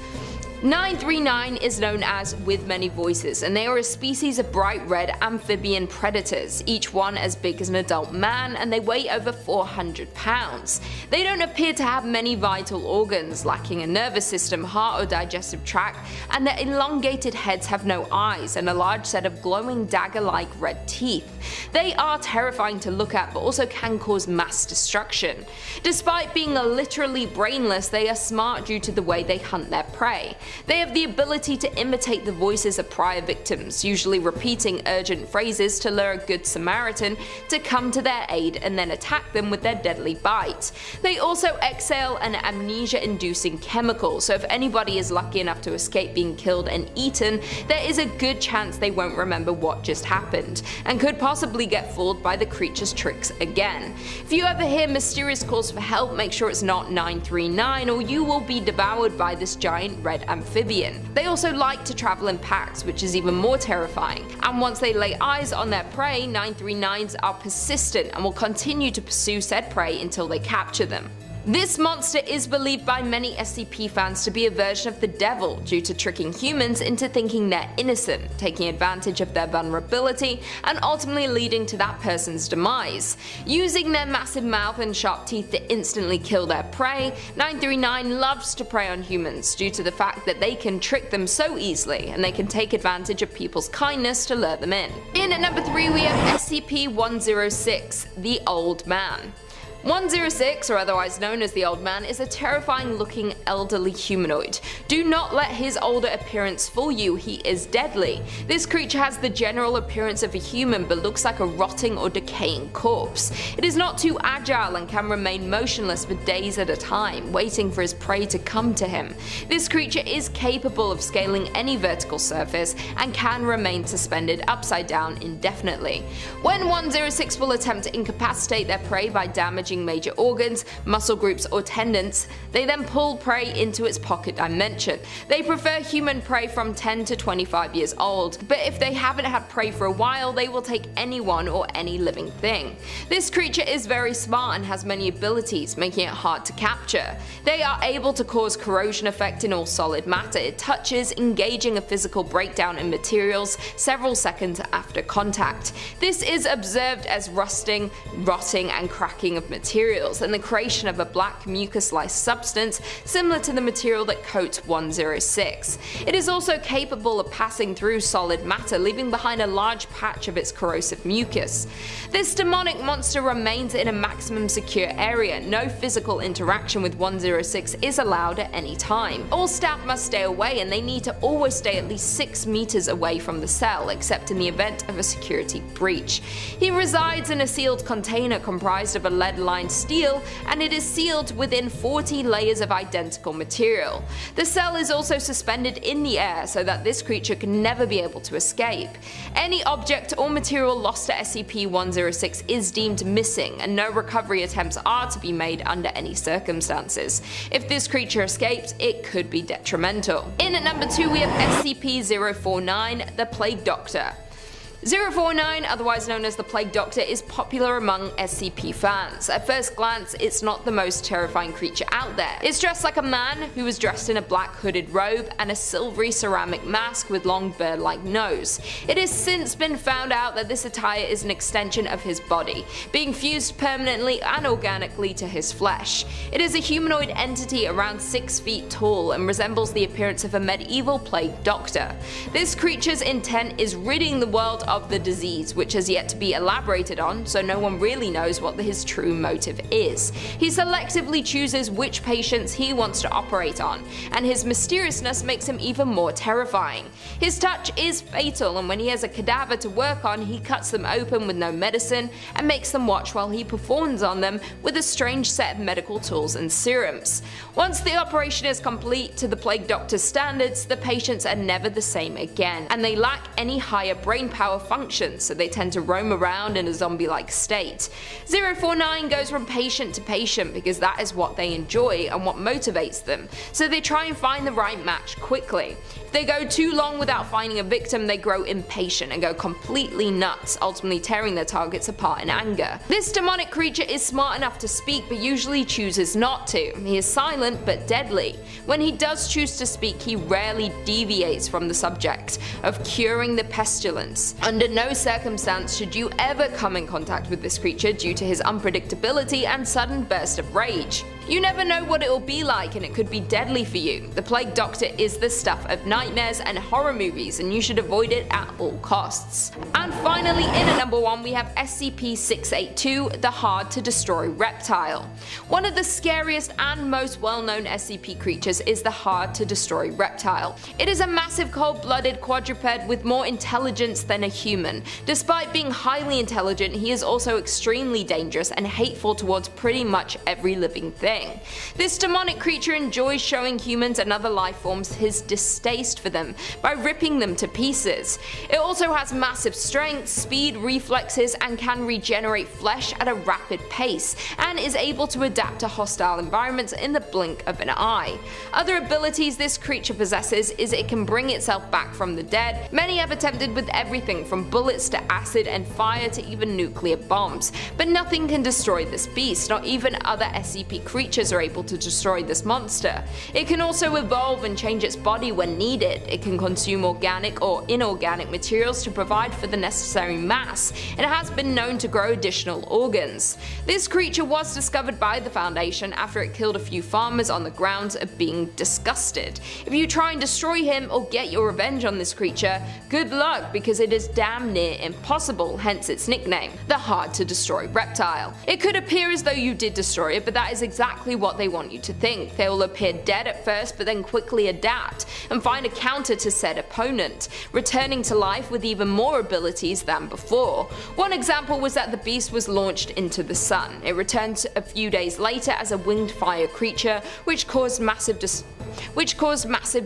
939 is known as With Many Voices, and they are a species of bright red amphibian predators, each one as big as an adult man, and they weigh over 400 pounds. They don't appear to have many vital organs, lacking a nervous system, heart or digestive tract, and their elongated heads have no eyes and a large set of glowing dagger-like red teeth. They are terrifying to look at, but also can cause mass destruction. Despite being literally brainless, they are smart due to the way they hunt their prey. They have the ability to imitate the voices of prior victims, usually repeating urgent phrases to lure a good Samaritan to come to their aid and then attack them with their deadly bite. They also exhale an amnesia-inducing chemical, so if anybody is lucky enough to escape being killed and eaten, there is a good chance they won't remember what just happened, and could possibly get fooled by the creature's tricks again. If you ever hear mysterious calls for help, make sure it's not 939, or you will be devoured by this giant red amphibian. They also like to travel in packs, which is even more terrifying, and once they lay eyes on their prey, 939s are persistent and will continue to pursue said prey until they capture them. This monster is believed by many SCP fans to be a version of the devil due to tricking humans into thinking they're innocent, taking advantage of their vulnerability, and ultimately leading to that person's demise. Using their massive mouth and sharp teeth to instantly kill their prey, 939 loves to prey on humans due to the fact that they can trick them so easily and they can take advantage of people's kindness to lure them in. In at number 3 we have SCP-106, the Old Man. 106, or otherwise known as the Old Man, is a terrifying looking elderly humanoid. Do not let his older appearance fool you, he is deadly. This creature has the general appearance of a human but looks like a rotting or decaying corpse. It is not too agile and can remain motionless for days at a time, waiting for his prey to come to him. This creature is capable of scaling any vertical surface and can remain suspended upside down indefinitely. When 106 will attempt to incapacitate their prey by damaging major organs, muscle groups, or tendons, they then pull prey into its pocket dimension. They prefer human prey from 10 to 25 years old, but if they haven't had prey for a while, they will take anyone or any living thing. This creature is very smart and has many abilities, making it hard to capture. They are able to cause corrosion effect in all solid matter it touches, engaging a physical breakdown in materials several seconds after contact. This is observed as rusting, rotting, and cracking of materials, and the creation of a black mucus-like substance similar to the material that coats 106. It is also capable of passing through solid matter, leaving behind a large patch of its corrosive mucus. This demonic monster remains in a maximum secure area. No physical interaction with 106 is allowed at any time. All staff must stay away, and they need to always stay at least 6 meters away from the cell, except in the event of a security breach. He resides in a sealed container comprised of a lead-lined steel, and it is sealed within 40 layers of identical material. The cell is also suspended in the air so that this creature can never be able to escape. Any object or material lost to SCP-106 is deemed missing, and no recovery attempts are to be made under any circumstances. If this creature escapes, it could be detrimental. In at number 2 we have SCP-049, the Plague Doctor. 049, otherwise known as the Plague Doctor, is popular among SCP fans. At first glance, it's not the most terrifying creature out there. It's dressed like a man who is dressed in a black hooded robe and a silvery ceramic mask with long bird-like nose. It has since been found out that this attire is an extension of his body, being fused permanently and organically to his flesh. It is a humanoid entity around 6 feet tall and resembles the appearance of a medieval plague doctor. This creature's intent is ridding the world of the disease, which has yet to be elaborated on, so no one really knows what his true motive is. He selectively chooses which patients he wants to operate on, and his mysteriousness makes him even more terrifying. His touch is fatal, and when he has a cadaver to work on, he cuts them open with no medicine and makes them watch while he performs on them with a strange set of medical tools and serums. Once the operation is complete to the Plague Doctor's standards, the patients are never the same again, and they lack any higher brain power function, so they tend to roam around in a zombie-like state. 049 goes from patient to patient because that is what they enjoy and what motivates them, so they try and find the right match quickly. If they go too long without finding a victim, they grow impatient and go completely nuts, ultimately tearing their targets apart in anger. This demonic creature is smart enough to speak but usually chooses not to. He is silent but deadly. When he does choose to speak, he rarely deviates from the subject of curing the pestilence. Under no circumstance should you ever come in contact with this creature due to his unpredictability and sudden burst of rage. You never know what it will be like, and it could be deadly for you. The Plague Doctor is the stuff of nightmares and horror movies, and you should avoid it at all costs. And finally, in at number 1 we have SCP-682, the Hard to Destroy Reptile. One of the scariest and most well-known SCP creatures is the Hard to Destroy Reptile. It is a massive cold-blooded quadruped with more intelligence than a human. Despite being highly intelligent, he is also extremely dangerous and hateful towards pretty much every living thing. This demonic creature enjoys showing humans and other life forms his distaste for them by ripping them to pieces. It also has massive strength, speed, reflexes, and can regenerate flesh at a rapid pace, and is able to adapt to hostile environments in the blink of an eye. Other abilities this creature possesses is it can bring itself back from the dead. Many have attempted with everything from bullets to acid and fire to even nuclear bombs, but nothing can destroy this beast, not even other SCP creatures creatures are able to destroy this monster. It can also evolve and change its body when needed. It can consume organic or inorganic materials to provide for the necessary mass, and it has been known to grow additional organs. This creature was discovered by the Foundation after it killed a few farmers on the grounds of being disgusted. If you try and destroy him or get your revenge on this creature, good luck, because it is damn near impossible, hence its nickname, the hard to destroy reptile. It could appear as though you did destroy it, but that is exactly what they want you to think. They will appear dead at first, but then quickly adapt and find a counter to said opponent, returning to life with even more abilities than before. One example was that the beast was launched into the sun. It returned a few days later as a winged fire creature, which caused massive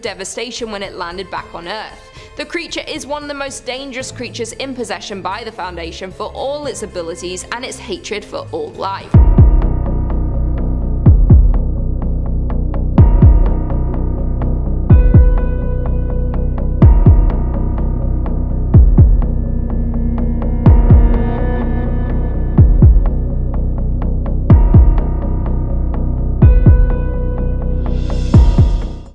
devastation when it landed back on Earth. The creature is one of the most dangerous creatures in possession by the Foundation for all its abilities and its hatred for all life.